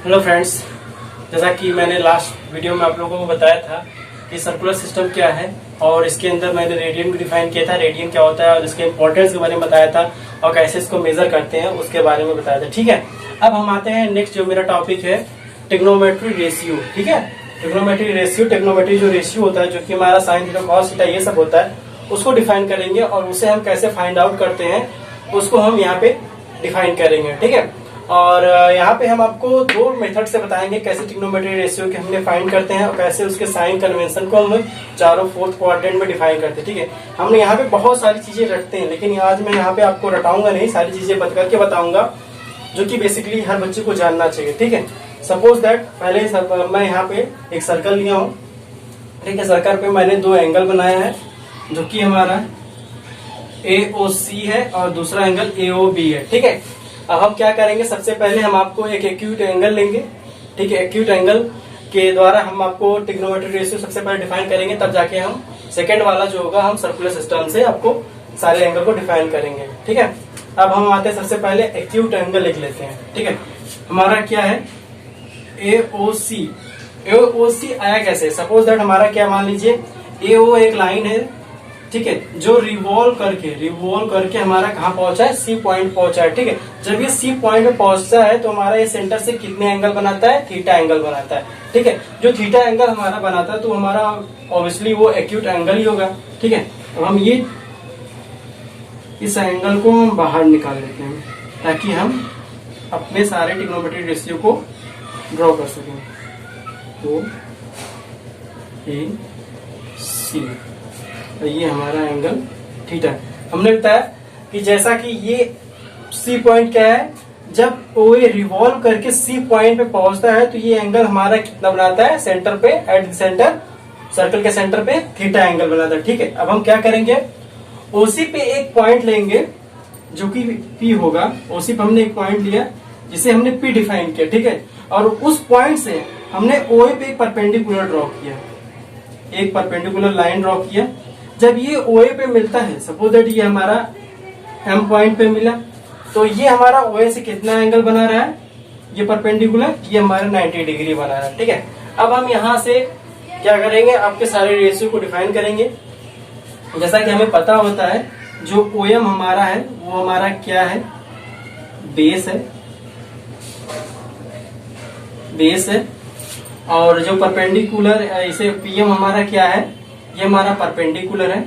Hello friends, जैसा कि मैंने लास्ट वीडियो में आप लोगों को बताया था कि सर्कुलर सिस्टम क्या है और इसके अंदर मैंने रेडियन भी डिफाइन किया था। रेडियन क्या होता है और इसके इंपॉर्टेंस के बारे में बताया था और कैसे इसको मेजर करते हैं उसके बारे में बताया था। ठीक है, अब हम आते हैं नेक्स्ट जो मेरा टॉपिक है ट्रिग्नोमेट्री रेशियो। ठीक है, ट्रिग्नोमेट्री जो रेशियो होता है, जो कि हमारा साइन थीटा कॉस थीटा ये सब होता है, उसको डिफाइन करेंगे और उसे हम कैसे फाइंड आउट करते हैं उसको हम यहाँ पे डिफाइन करेंगे। ठीक है, और यहाँ पे हम आपको दो मेथड से बताएंगे कैसे ट्रिग्नोमेट्री रेशियो के हमने फाइंड करते हैं और कैसे उसके साइन कन्वेंशन को हम चारों फोर्थ क्वाड्रेंट में डिफाइन करते हैं। ठीक है, हमने यहाँ पे बहुत सारी चीजें रखते हैं, लेकिन आज मैं यहाँ पे आपको रटाऊंगा नहीं, सारी चीजें बता करके बताऊंगा जो कि बेसिकली हर बच्चे को जानना चाहिए। ठीक है, सपोज दैट पहले मैं यहाँ पे एक सर्कल लिया हूँ। ठीक है, सर्कल पे मैंने दो एंगल बनाया है जो कि हमारा AOC है और दूसरा एंगल AOB है। ठीक है, अब हम क्या करेंगे, सबसे पहले हम आपको एक एक्यूट एंगल लेंगे। ठीक है, एक्यूट एंगल के द्वारा हम आपको ट्रिग्नोमेट्री रेशियो सबसे पहले डिफाइन करेंगे, तब जाके हम सेकंड वाला जो होगा हम सर्कुलर सिस्टम से आपको सारे एंगल को डिफाइन करेंगे। ठीक है, अब हम आते हैं सबसे पहले एक्यूट एंगल लिख लेते हैं। ठीक है, हमारा क्या है AOC। AOC आया कैसे, सपोज दैट हमारा क्या, मान लीजिए AO एक लाइन है। ठीक है, जो रिवॉल्व करके हमारा कहाँ पहुंचा है, C पॉइंट पहुंचा है। ठीक है, जब ये C पॉइंट पे पहुंचता है तो हमारा ये सेंटर से कितने एंगल बनाता है, थीटा एंगल बनाता है। ठीक है, जो थीटा एंगल हमारा बनाता है तो हमारा ऑब्वियसली वो एक्यूट एंगल ही होगा। ठीक है, अब हम ये इस एंगल को हम बाहर निकाल लेते हैं ताकि हम अपने सारे ट्रिग्नोमेट्री रेशियो को ड्रॉ कर सकें। तो AC, ये हमारा एंगल थीटा। हमने बताया कि जैसा कि ये C पॉइंट क्या है, जब OA रिवॉल्व करके C पॉइंट पे पहुंचता है तो ये एंगल हमारा कितना बनाता है, सेंटर पे, एट सेंटर, सर्कल के सेंटर पे थीटा एंगल बनाता है। ठीक है, अब हम क्या करेंगे, OC पे एक पॉइंट लेंगे जो कि P होगा। OC पे हमने एक पॉइंट लिया जिसे हमने P डिफाइन किया। ठीक है, और उस पॉइंट से हमने OA पे एक परपेंडिकुलर ड्रॉ किया, एक परपेंडिकुलर लाइन ड्रॉ किया। जब ये OA पे मिलता है, सपोज दैट ये हमारा M पॉइंट पे मिला, तो ये हमारा OA से कितना एंगल बना रहा है, ये परपेंडिकुलर, ये हमारा 90 डिग्री बना रहा है। ठीक है, अब हम यहाँ से क्या करेंगे, आपके सारे रेशियो को डिफाइन करेंगे। जैसा कि हमें पता होता है जो OM हमारा है वो हमारा क्या है, बेस है, और जो परपेंडिकुलर इसे PM हमारा क्या है, ये हमारा परपेंडिकुलर है,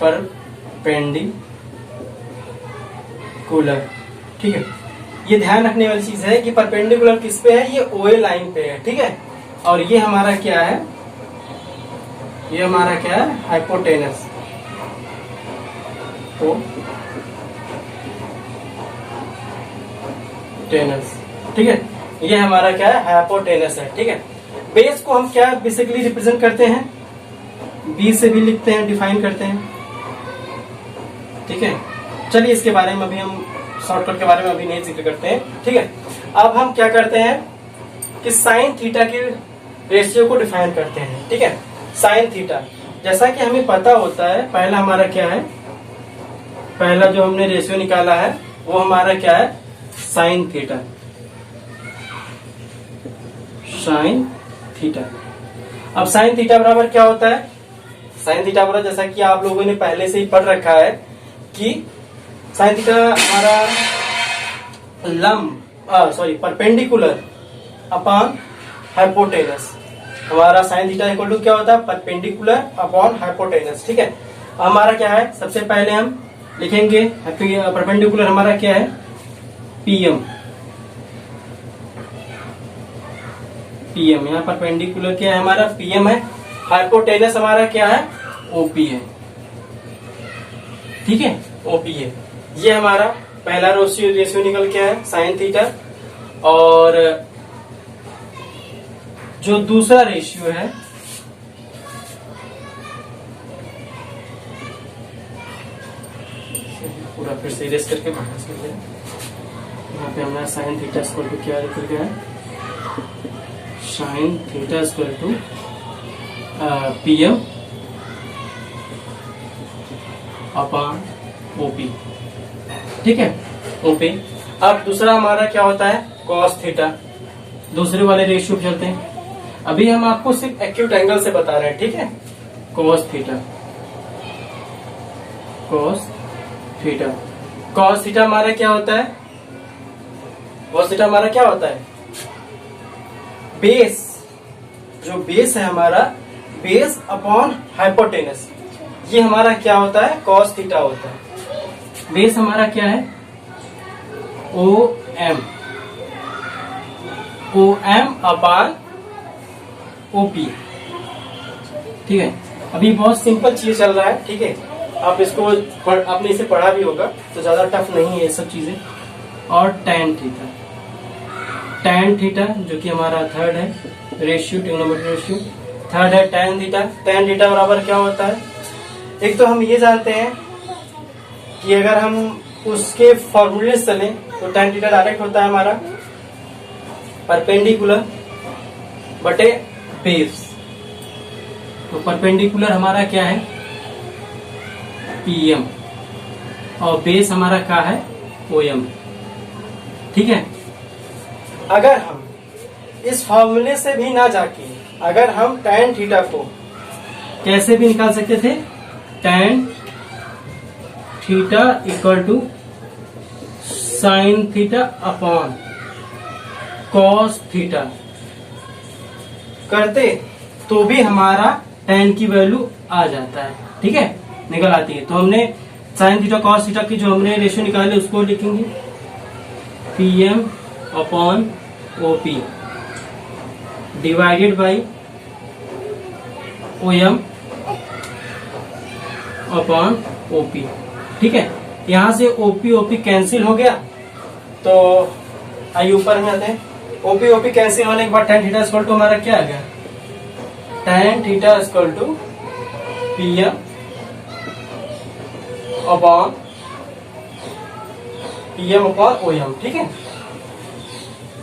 परपेंडिकुलर। ठीक है, ये ध्यान रखने वाली चीज है कि परपेंडिकुलर किस पे है, ये OA लाइन पे है। ठीक है, और ये हमारा क्या है, ये हमारा क्या है, हाइपोटेनस। ठीक है, ये हमारा क्या है, हाइपोटेनस है। ठीक है, बेस को हम क्या बेसिकली रिप्रेजेंट करते हैं, B से भी लिखते हैं, डिफाइन करते हैं। ठीक है, चलिए इसके बारे में अभी हम शॉर्टकट के बारे में अभी नहीं जिक्र करते हैं। ठीक है, अब हम क्या करते हैं कि साइन थीटा के रेशियो को डिफाइन करते हैं। ठीक है, साइन थीटा, जैसा कि हमें पता होता है, पहला हमारा क्या है, पहला जो हमने रेशियो निकाला है वो हमारा क्या है, साइन थीटा। साइन थीटा, अब साइन थीटा बराबर क्या होता है, साइन थीटा बराबर, जैसा कि आप लोगों ने पहले से ही पढ़ रखा है कि साइन थीटा हमारा परपेंडिकुलर अपॉन हाइपोटेनस। हमारा साइन थीटा इक्वल टू क्या होता है, परपेंडिकुलर अपॉन हाइपोटेनस। ठीक है, हमारा क्या है, सबसे पहले हम लिखेंगे परपेंडिकुलर हमारा क्या है, PM। यहाँ परपेंडिकुलर क्या है, हमारा PM है, हाइपोटेनस हमारा क्या है, OP है। ठीक है, OP है, ये हमारा पहला रेशियो निकल क्या है, साइन थीटा। और जो दूसरा रेशियो है पूरा फिर से इरेज करके बाहर से यहाँ पे हमारा साइन थीटा स्क्वायर टू क्या निकल गया है, sine theta square to PM upon OP। ठीक है, OP अब दूसरा हमारा क्या होता है, कॉस थीटा। दूसरे वाले रेशियो पे चलते हैं। अभी हम आपको सिर्फ एक्यूट एंगल से बता रहे हैं, ठीक है। Cos theta, cos theta, cos theta हमारा क्या होता है, कॉस थीटा हमारा क्या होता है, बेस, जो बेस है हमारा, बेस अपॉन हाइपोटेनस, ये हमारा क्या होता है, कॉस थीटा होता है। बेस हमारा क्या है, O M, O M upon OP, ठीक है। अभी बहुत सिंपल चीज चल रहा है, ठीक है। आप इसको आपने इसे पढ़ा भी होगा, तो ज्यादा टफ नहीं है ये सब चीजें। और tan थीटा, tan थीटा जो कि हमारा थर्ड है रेशियो, ट्रिग्नोमेट्री रेशियो थर्ड है tan थीटा। tan थीटा बराबर क्या होता है, एक तो हम ये जानते हैं कि अगर हम उसके फॉर्मूले से चलें तो tan थीटा डायरेक्ट होता है हमारा परपेंडिकुलर बटे बेस। तो परपेंडिकुलर हमारा क्या है, पीएम, और बेस हमारा क्या है, ओएम, ठीक है। अगर हम इस फॉर्मूले से भी ना जाके, अगर हम tan थीटा को कैसे भी निकाल सकते थे, tan theta equal to sine theta upon cos theta करते, तो भी हमारा tan की वैल्यू आ जाता है, ठीक है, निकल आती है। तो हमने साइन थीटा कॉस थीटा की जो हमने रेशियो निकाले उसको लिखेंगे PM upon OP divided by OM upon OP, ठीक है। यहां से ओपी ओपी कैंसिल हो गया, तो आइए ऊपर में आते हैं। ओपी ओपी कैंसिल होने के बाद tan थीटा इक्वल टू हमारा क्या आ गया, tan theta equal to PM upon OM, ठीक है,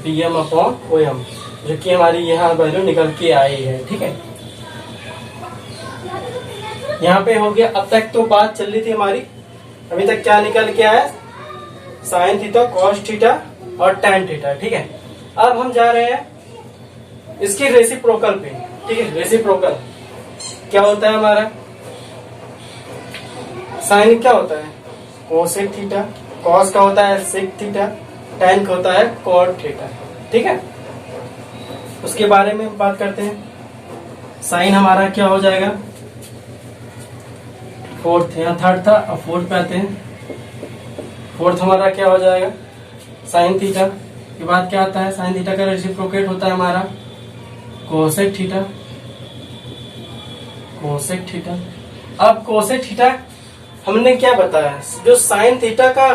पीएम अपॉन ओएम, जो कि हमारी यहाँ वैल्यू निकल के आई है, ठीक है। यहाँ पे हो गया। अब तक तो बात चल रही थी हमारी, अभी तक क्या निकल के आया, साइन थीटा कॉस थीटा और tan थीटा, ठीक है। अब हम जा रहे हैं इसकी रेसिप्रोकल पे, ठीक है। रेसिप्रोकल क्या होता है हमारा, साइन क्या होता है, कोसेक थीटा, कॉस का होता है सेक थीटा, tan का होता है कॉट थीटा, ठीक है। उसके बारे में बात करते हैं। साइन हमारा क्या हो जाएगा, फोर्थ, यहाँ थर्ड था, अब फोर्थ पे आते हैं। फोर्थ हमारा क्या हो जाएगा, साइन थीटा के बाद क्या आता है, साइन थीटा का रेसिप्रोकेट होता है हमारा कोसेक थीटा, कोसेक थीटा। अब कोसेक थीटा हमने क्या बताया, जो साइन थीटा का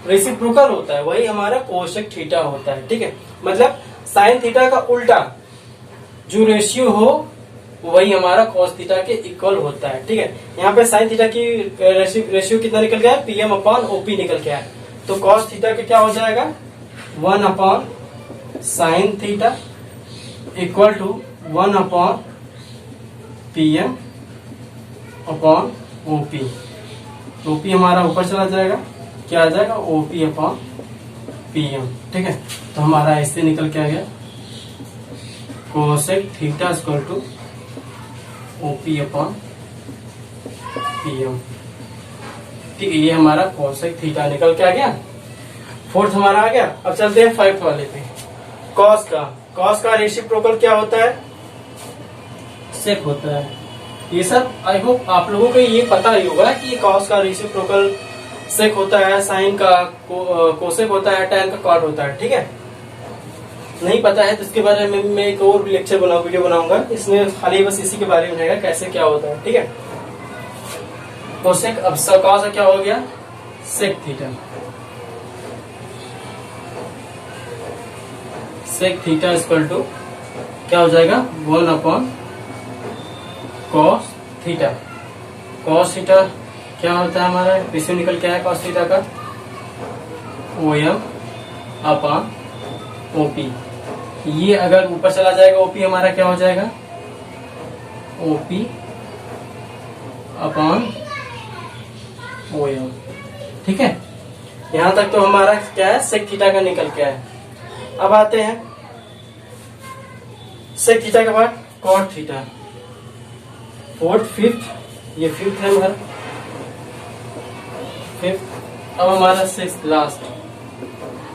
रेसिप्रोकल होता है वही हमारा कोसेक थीटा होता है, ठीक है। मतलब साइन थीटा का उल्टा जो रेशियो हो वही हमारा कॉस थीटा के इक्वल होता है, ठीक है। यहाँ पे साइन थीटा की रेशियो कितना निकल गया है, पीएम अपॉन ओपी निकल गया है। तो कॉस थीटा के क्या हो जाएगा, 1 upon sine theta equal to 1 upon PM upon OP. OP हमारा ऊपर चला जाएगा, क्या आ जाएगा, ओपी अपॉन पीएम, ठीक है। तो हमारा इससे निकल के आ गया cosec theta equal to OP upon PM, ठीक है। ये हमारा कोसेक थीटा निकल के आ गया। फोर्थ हमारा आ गया। अब चलते हैं फाइव्थ वाले पे। कॉस का रेसिप्रोकल क्या होता है, सेक होता है। ये सब आई होप आप लोगों को ये पता ही होगा कि कॉस का रेसिप्रोकल सेक होता है, साइन का कोसेक होता है, tan का कॉट होता है, ठीक है। नहीं पता है तो इसके बारे में मैं एक और भी लेक्चर वीडियो बनाऊंगा, इसमें खाली बस इसी के बारे में रहेगा कैसे क्या होता है, ठीक है। कोसेक, अब कॉस क्या हो गया, sec theta, sec theta equal to क्या हो जाएगा, 1 upon cos theta. Cos theta क्या होता है हमारा, रेशियो निकल के आया कॉस थीटा का, ओएम अपॉन ओपी। ये अगर ऊपर चला जाएगा ओपी हमारा क्या हो जाएगा, ओपी अपॉन ओएम, ठीक है। यहाँ तक तो हमारा क्या है, सेक थीटा का निकल के है। अब आते हैं सेक थीटा के बाद कॉट थीटा, फोर्थ फिफ्थ, ये फिफ्थ है हमारा फिफ्थ। अब हमारा सिक्स लास्ट,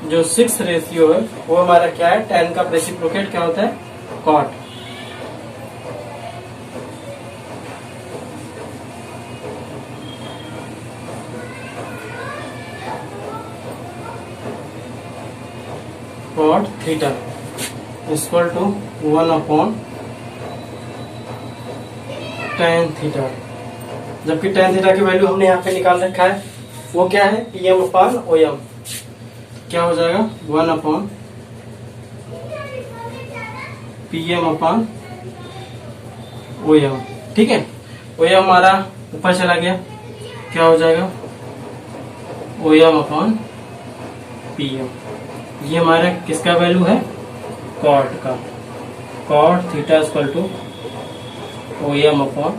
जो सिक्स रेशियो है वो हमारा क्या है, टेन का रेसिप्रोकेट क्या होता है, cot. Cot theta equal to 1/tan theta. जबकि tan थीटा की वैल्यू हमने यहाँ पे निकाल रखा है, वो क्या है, Pm/OM। क्या हो जाएगा, 1/Pm/OM। ठीक है, OM हमारा ऊपर चला गया, क्या हो जाएगा, OM/PM। ये हमारा किसका वैल्यू है, कॉट का। Cot theta equal to OM/PM।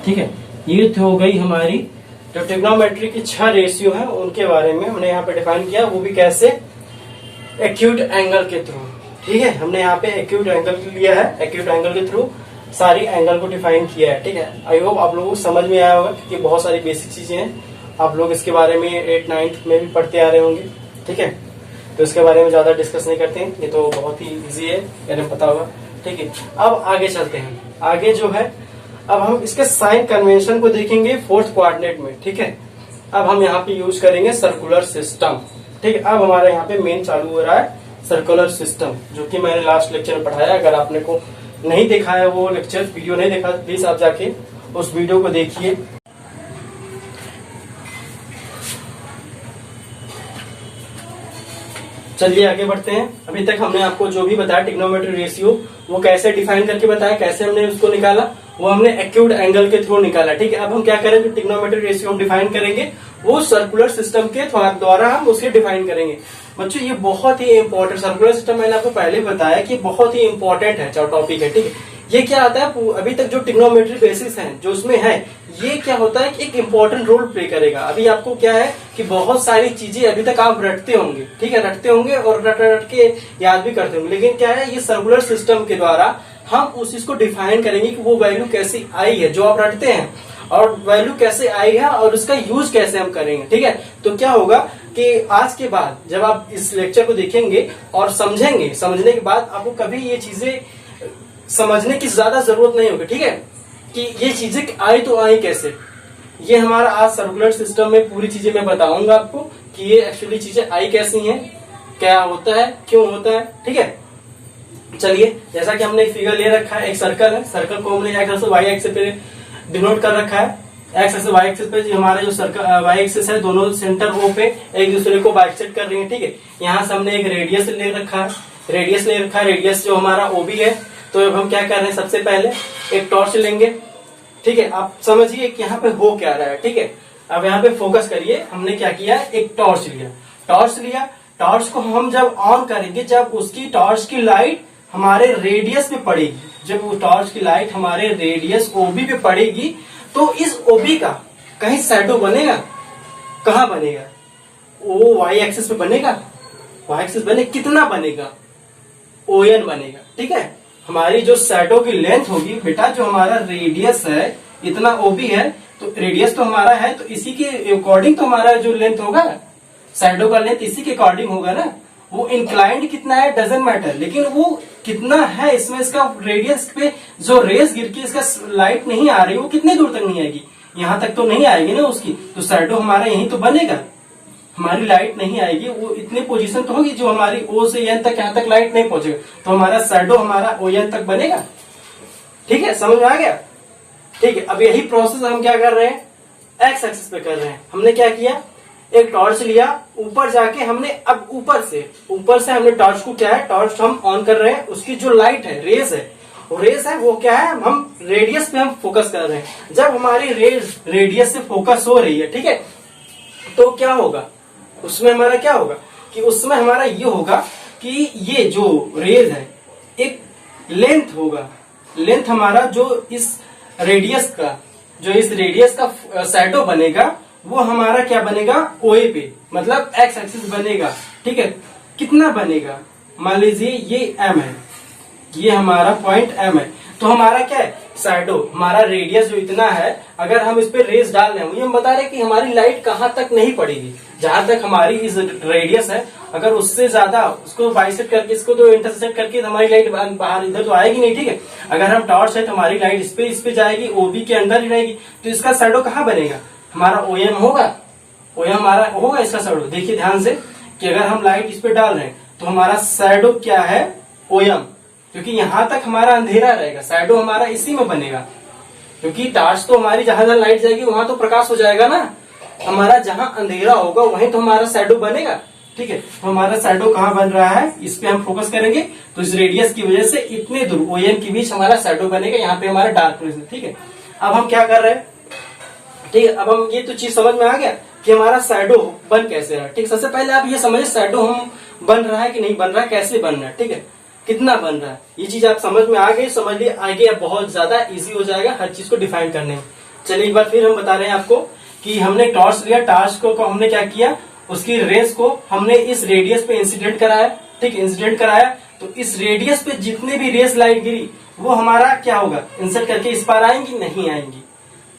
ठीक है, ये हो गई हमारी जो ट्रिग्नोमेट्री की 6 रेशियो है उनके बारे में हमने यहाँ पे डिफाइन किया, वो भी कैसे, एक्यूट एंगल के थ्रू। ठीक है, हमने यहाँ पे एक्यूट एंगल लिया है, एक्यूट एंगल के थ्रू सारी एंगल को डिफाइन किया है। ठीक है, आई होप आप लोगों को समझ में आया होगा, क्योंकि बहुत सारी बेसिक चीजें हैं, आप लोग इसके बारे में 8th 9th में भी पढ़ते आ रहे होंगे। ठीक है, तो इसके बारे में ज्यादा डिस्कस नहीं करते हैं, ये तो बहुत ही इजी है, मेरे पता होगा। ठीक है, अब आगे चलते हैं। आगे जो है, अब हम इसके साइन कन्वेंशन को देखेंगे 4th कोऑर्डिनेट में। ठीक है, अब हम यहाँ पे यूज करेंगे सर्कुलर सिस्टम। ठीक है, अब हमारा यहाँ पे मेन चालू हो रहा है सर्कुलर सिस्टम, जो कि मैंने लास्ट लेक्चर में पढ़ाया। अगर आपने को नहीं देखा है वो लेक्चर वीडियो नहीं देखा, प्लीज आप जाके उस वीडियो को देखिए। चलिए आगे बढ़ते हैं। अभी तक हमने आपको जो भी बताया ट्रिग्नोमेट्री रेशियो, वो कैसे डिफाइन करके बताया, कैसे हमने उसको निकाला, वो हमने एक्यूट एंगल के थ्रू निकाला। ठीक है, अब हम क्या करें, जो ट्रिग्नोमेट्री रेशियो हम डिफाइन करेंगे वो सर्कुलर सिस्टम के द्वारा हम उसके डिफाइन करेंगे। बच्चों ये बहुत ही इंपॉर्टेंट सर्कुलर सिस्टम, मैंने आपको पहले बताया कि बहुत ही इंपॉर्टेंट है टॉपिक है। ठीक है, ये क्या आता है, अभी तक जो ट्रिग्नोमेट्री बेसिस है जो उसमें है, ये क्या होता है कि एक इंपॉर्टेंट रोल प्ले करेगा। अभी आपको क्या है कि बहुत सारी चीजें अभी तक आप रटते होंगे, ठीक है, रटते होंगे और रट रट के याद भी करते होंगे, लेकिन क्या है, ये सर्कुलर सिस्टम के द्वारा हम उस चीज को डिफाइन करेंगे कि वो वैल्यू कैसे आई है जो आप रटते हैं, और वैल्यू कैसे आई है और उसका यूज कैसे हम करेंगे। ठीक है, तो क्या होगा कि आज के बाद जब आप इस लेक्चर को देखेंगे और समझेंगे, समझने के बाद आपको कभी ये चीजें समझने की ज्यादा जरूरत नहीं होगी। ठीक है, कि ये चीजें आई तो आई कैसे, ये हमारा आज सर्कुलर सिस्टम में पूरी चीजें मैं बताऊंगा आपको कि ये एक्चुअली चीजें आई कैसी हैं, क्या होता है, क्यों होता है। ठीक है, चलिए, जैसा कि हमने एक फिगर ले रखा है, एक सर्कल है, सर्कल को हमने एक्स और वाई एक्सिस पे डिनोट कर रखा है। एक्स एक्सिस वाई एक्सिस पे हमारे जो सर्कल वाई एक्सिस है, दोनों सेंटर ओ पे एक दूसरे को बाइसेक्ट कर रही है। ठीक है, यहाँ से हमने एक रेडियस ले रखा है, रेडियस जो हमारा ओबी है। तो अब हम क्या कर रहे हैं, सबसे पहले एक टॉर्च लेंगे। ठीक है, आप समझिए कि यहाँ पे हो क्या रहा है। ठीक है, अब यहाँ पे फोकस करिए, हमने क्या किया, एक टॉर्च लिया। टॉर्च को हम जब ऑन करेंगे, जब उसकी टॉर्च की लाइट हमारे रेडियस पे पड़ेगी, जब वो टॉर्च की लाइट हमारे रेडियस ओबी पे पड़ेगी, तो इस ओबी का कहीं शैडो बनेगा, कहाँ बनेगा, वो वाई एक्सिस पे बनेगा, वाई एक्सिस बने, कितना बनेगा, ON बनेगा। ठीक है, हमारी जो शैडो की लेंथ होगी बेटा, जो हमारा रेडियस है, इतना ओबी है, तो रेडियस तो हमारा है, तो इसी के अकॉर्डिंग तो हमारा जो लेंथ होगा, शैडो का लेंथ इसी के अकॉर्डिंग होगा ना। वो इंक्लाइंड कितना है डजेंट मैटर, लेकिन वो कितना है इसमें, इसका रेडियस पे जो रेस गिर के इसका लाइट नहीं आ रही, वो कितने दूर तक नहीं आएगी, यहाँ तक तो नहीं आएगी ना उसकी, तो शैडो हमारा यहीं तो बनेगा, हमारी लाइट नहीं आएगी, वो इतनी पोजीशन तो होगी जो हमारी O से N तक, यहाँ तक लाइट नहीं पहुंचेगा, तो हमारा शैडो हमारा ON तक बनेगा। ठीक है, समझ में आ गया। ठीक है, अब यही प्रोसेस हम क्या कर रहे हैं, एक्स एक्सिस पे कर रहे हैं। हमने क्या किया, एक टॉर्च लिया, ऊपर जाके हमने अब ऊपर से हमने टॉर्च को क्या है, टॉर्च हम ऑन कर रहे हैं, उसकी जो लाइट है, रेस है, वो क्या है, हम रेडियस पे हम फोकस कर रहे हैं। जब हमारी रेडियस से फोकस हो रही है, ठीक है, तो क्या होगा उसमें, हमारा क्या होगा कि उसमें हमारा ये होगा कि ये जो रेज है, एक लेंथ होगा, लेंथ हमारा जो इस रेडियस का शैडो बनेगा, वो हमारा क्या बनेगा, ओए पे, मतलब एक्स एक्सिस बनेगा। ठीक है, कितना बनेगा, मान लीजिए ये एम है, ये हमारा पॉइंट एम है, तो हमारा क्या है, शैडो, हमारा रेडियस जो इतना है, अगर हम इस पे रेस डाल रहे हैं, ये हम बता रहे हैं कि हमारी लाइट कहाँ तक नहीं पड़ेगी, जहां तक हमारी इस रेडियस है, अगर उससे ज्यादा उसको बाइसेक्ट करके, इसको तो इंटरसेक्ट करके तो हमारी लाइट बाहर इधर तो आएगी नहीं। ठीक है, अगर हम टॉर्च है तो हमारी लाइट इस पे जाएगी, ओबी के अंदर ही रहेगी, तो इसका शैडो कहाँ बनेगा, हमारा ओएम होगा, ओएम हमारा होगा इसका शैडो। देखिए ध्यान से कि अगर हम लाइट इस पे डाल रहे हैं तो हमारा शैडो क्या है, ओएम, क्योंकि यहां तक हमारा अंधेरा रहेगा, शैडो हमारा इसी में बनेगा, क्योंकि टार्च तो हमारी जहां जहां लाइट जाएगी वहां तो प्रकाश हो जाएगा ना, हमारा जहां अंधेरा होगा वहीं तो हमारा शैडो बनेगा। ठीक है, तो हमारा शैडो कहाँ बन रहा है, इस पे हम फोकस करेंगे, तो इस रेडियस की वजह से इतने दूर ओएन के बीच हमारा शैडो बनेगा, यहाँ पे हमारा डार्कनेस है। ठीक है, अब हम क्या कर रहे हैं, ठीक है, अब हम ये तो चीज समझ में आ गया कि हमारा शैडो बन कैसे रहा है। ठीक, सबसे पहले आप ये समझे शैडो हम बन रहा है कि नहीं बन रहा है, कैसे बन रहा है, ठीक है, कितना बन रहा है, ये चीज आप समझ में आ गई, समझ लिए, आगे अब बहुत ज्यादा इजी हो जाएगा हर चीज को डिफाइन करने में। चलिए एक बार फिर हम बता रहे हैं आपको कि हमने टॉर्च लिया, टॉर्च को हमने क्या किया, उसकी रेस को हमने इस रेडियस पे इंसिडेंट कराया। ठीक, इंसिडेंट कराया तो इस रेडियस पे जितने भी रेस लाइट गिरी वो हमारा क्या होगा, इंसर्ट करके इस पार आएंगी, नहीं आएंगी,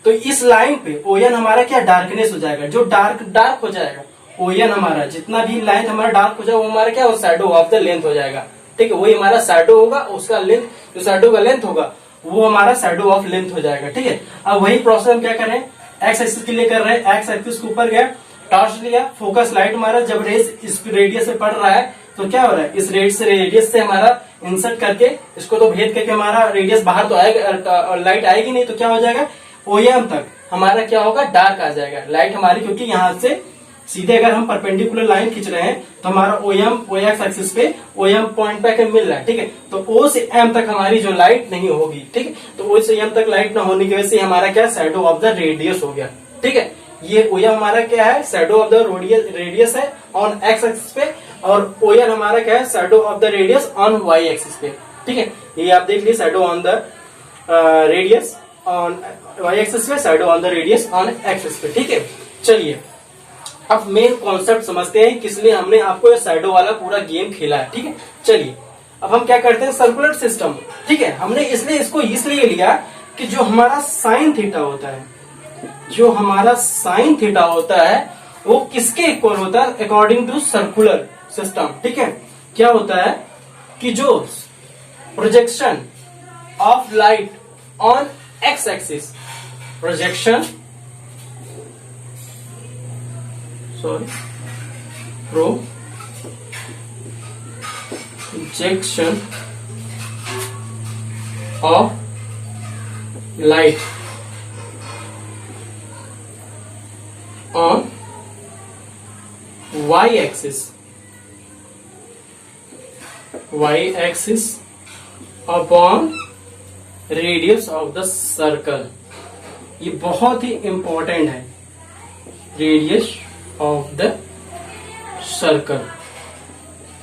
तो इस लाइन पे ओएन हमारा क्या डार्कनेस हो जाएगा, जो डार्क हो जाएगा, ओएन हमारा जितना भी लाइन हमारा डार्क हो जाएगा वो हमारा क्या, शैडो ऑफ द लेंथ हो जाएगा। ठीक है, वही हमारा शैडो होगा, उसका लेंथ, जो शैडो का लेंथ होगा वो हमारा शैडो ऑफ लेंथ हो जाएगा। ठीक है, अब वही प्रोसेस हम क्या कर रहे हैं, एक्स एक्सिस के लिए कर रहे हैं, एक्स एक्सिस के ऊपर गया, टॉर्च लिया, फोकस लाइट हमारा जब रेस इस रेडियस से पड़ रहा है तो क्या हो रहा है, इस रेडियस से हमारा इंसर्ट करके इसको तो भेद करके हमारा रेडियस बाहर तो आएगा, लाइट आएगी नहीं, तो क्या हो जाएगा, ओएम तक हमारा क्या होगा, डार्क आ जाएगा लाइट हमारी, क्योंकि यहाँ से सीधे अगर हम परपेंडिकुलर लाइन खींच रहे हैं तो हमारा ओएम ओएक्स एक्सिस पे ओएम पॉइंट पे मिल रहा है। ठीक है, तो ओ से एम तक हमारी जो लाइट नहीं होगी, ठीक है, तो ओ से एम तक लाइट ना होने की वजह से हमारा क्या, शैडो ऑफ द रेडियस हो गया। ठीक है, ये ओएम हमारा क्या है, शैडो ऑफ द रेडियस है ऑन एक्स एक्सिस पे, और ओएन हमारा क्या है, shadow of the radius on Y axis पे। ठीक है, ये आप देख लीजिए, shadow on the radius on Y axis पे, shadow on the radius on axis पे। ठीक है, चलिए अब मेन कॉन्सेप्ट समझते हैं किस लिए हमने आपको ये शैडो वाला पूरा गेम खेला है। ठीक है, चलिए अब हम क्या करते हैं, सर्कुलर सिस्टम। ठीक है, हमने इसलिए लिया कि जो हमारा साइन थीटा होता है, जो हमारा साइन थीटा होता है वो किसके इक्वल होता है, अकॉर्डिंग टू सर्कुलर सिस्टम। ठीक है, क्या होता है कि जो projection of light on x axis, projection projection of light on y axis upon radius of the circle, ये बहुत ही इंपॉर्टेंट है, रेडियस ऑफ द सर्कल।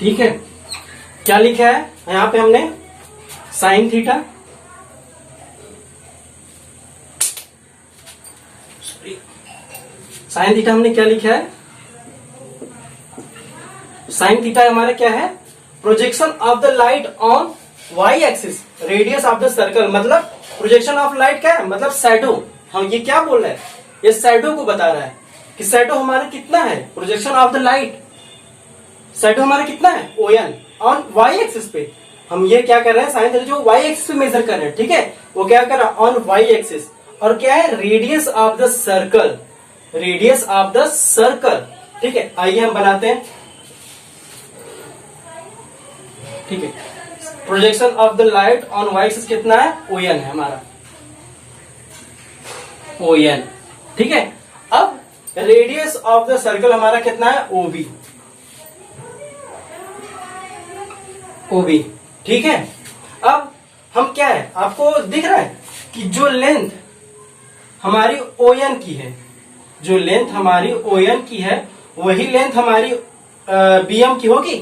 ठीक है, क्या लिखा है यहां पे हमने, साइन थीटा, साइन थीटा हमने क्या लिखा है, साइन थीटा हमारा क्या है, projection of the light on Y axis, radius of the circle, मतलब प्रोजेक्शन ऑफ लाइट क्या है, मतलब शैडो। हम ये क्या बोल रहे हैं, ये शैडो को बता रहा है कि शैडो हमारा कितना है, projection of the light, shadow हमारा कितना है, ओएन ऑन वाई एक्सिस पे। हम ये क्या कर रहे हैं, साइन थीटा जो वाई एक्सिस पे मेजर कर रहे हैं। ठीक है, वो क्या कर रहा है, ऑन वाई एक्सिस, और क्या है, radius of the circle, radius of the circle. ठीक है, आइए हम बनाते हैं। ठीक है, projection of the light on Y axis कितना है, ओएन है हमारा, ओएन। ठीक है, अब रेडियस ऑफ द सर्कल हमारा कितना है, ओबी, ओबी। ठीक है, अब हम क्या है, आपको दिख रहा है कि जो लेंथ हमारी ओएन की है, जो लेंथ हमारी ओएन की है वही लेंथ हमारी बीएम की होगी,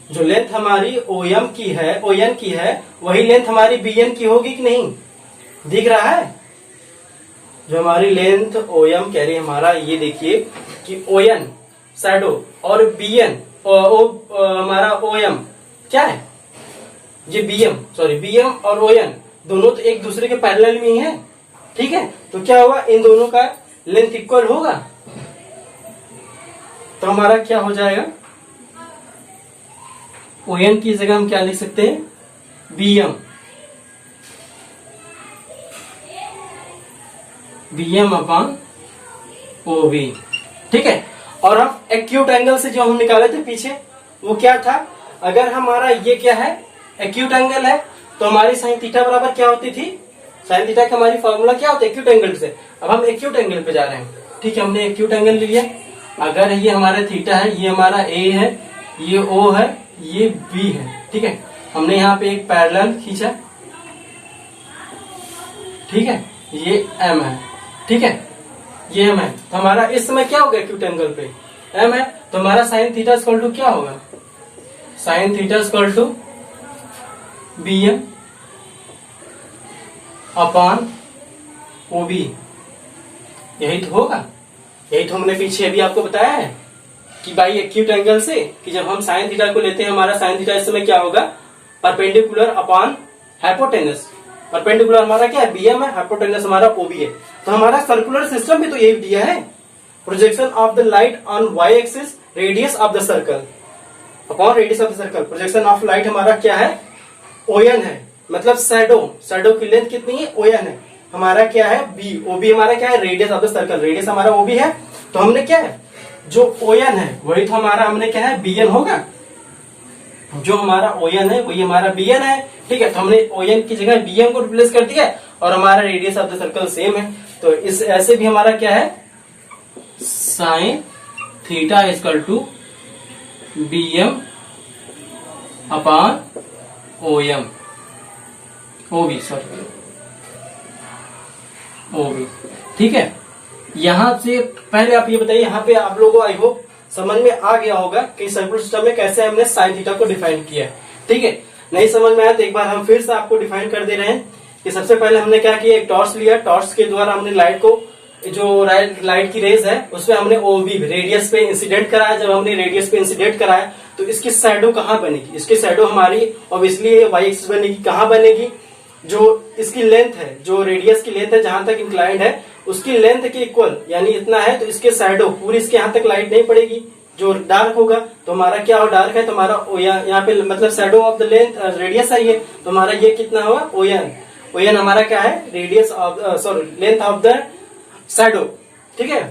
जो लेंथ हमारी ओएम की है, ओएन की है, वही लेंथ हमारी बीएन की होगी कि नहीं, दिख रहा है, जो हमारी लेंथ OM कह रही है हमारा, ये देखिए कि ON शैडो और BN हमारा OM क्या है, ये BM और ON दोनों तो एक दूसरे के पैरेलल में ही है, ठीक है। तो क्या होगा, इन दोनों का लेंथ इक्वल होगा, तो हमारा क्या हो जाएगा, ON की जगह हम क्या लिख सकते हैं, BM अपॉन OB, ठीक है। और हम एक्यूट एंगल से जो हम निकाले थे पीछे, वो क्या था, अगर हमारा ये क्या है, एक्यूट एंगल है, तो हमारी साइन थीटा बराबर क्या होती थी, साइन थीटा का हमारी फॉर्मूला क्या होता है, एक्यूट एंगल से। अब हम एक्यूट एंगल पे जा रहे हैं, ठीक है। हमने एक्यूट एंगल ले लिया, अगर ये हमारा थीटा है, ये हमारा A है, ये O है, ये B है, ठीक है। हमने यहाँ पे एक पैरेलल खींचा, ठीक है, ये M है, ठीक है, ये M है। तो हमारा इस समय क्या होगा, एक्यूट एंगल पे M है, तो हमारा साइन थीटा इक्वल टू क्या होगा, sine theta equal to BM upon OB, यही तो होगा। यही तो हमने पीछे अभी आपको बताया है कि भाई एक्यूट एंगल से, कि जब हम साइन थीटा को लेते हैं, हमारा साइन थीटा इस समय क्या होगा, परपेंडिकुलर अपॉन हाइपोटेनस। परपेंडिकुलर हमारा क्या है, BM है, हाइपोटेनस हमारा OB है। तो हमारा सर्कुलर सिस्टम भी तो यही दिया है, projection of the light on Y axis radius of the circle upon radius of the circle. Projection of light हमारा क्या है, ON है, मतलब शैडो की लेंथ कितनी है, ON है। हमारा क्या है, OB हमारा क्या है, radius of the circle, radius हमारा OB है। तो हमने क्या है, जो ON है वही तो हमारा हमने क्या है, BN होगा। जो हमारा ON है वही हमारा BN है, ठीक है। तो हमने ON की जगह BM को रिप्लेस कर दिया, और हमारा radius of the circle same है। तो इस ऐसे भी हमारा क्या है, sine theta equal to BM upon OB, ठीक है। यहां से पहले आप ये बताइए, यहाँ पे आप लोगों को आई होप समझ में आ गया होगा कि सर्कुलर सिस्टम में कैसे हमने साइन थीटा को डिफाइन किया, ठीक है। नहीं समझ में आया तो एक बार हम फिर से आपको डिफाइन कर दे रहे हैं कि सबसे पहले हमने क्या किया, एक टॉर्च लिया, टॉर्च के द्वारा हमने लाइट को, जो लाइट की रेज है उसमें हमने OB रेडियस पे इंसिडेंट कराया। जब हमने रेडियस पे इंसिडेंट कराया तो इसकी शैडो कहाँ बनेगी, इसकी शैडो हमारी ऑब्वियसली वाई एक्सिस बनेगी। कहाँ बनेगी, जो इसकी लेंथ है, जो रेडियस की लेंथ है जहां तक इंक्लाइंड है, उसकी लेंथ के इक्वल यानी इतना है, तो इसके शैडो पूरी इसके यहाँ तक लाइट नहीं पड़ेगी, जो डार्क होगा। तो हमारा क्या हो, डार्क है तो हमारा यहाँ पे मतलब shadow of the length radius है ये, तो हमारा ये कितना होगा, ON हमारा क्या है, radius of length of the shadow, ठीक है।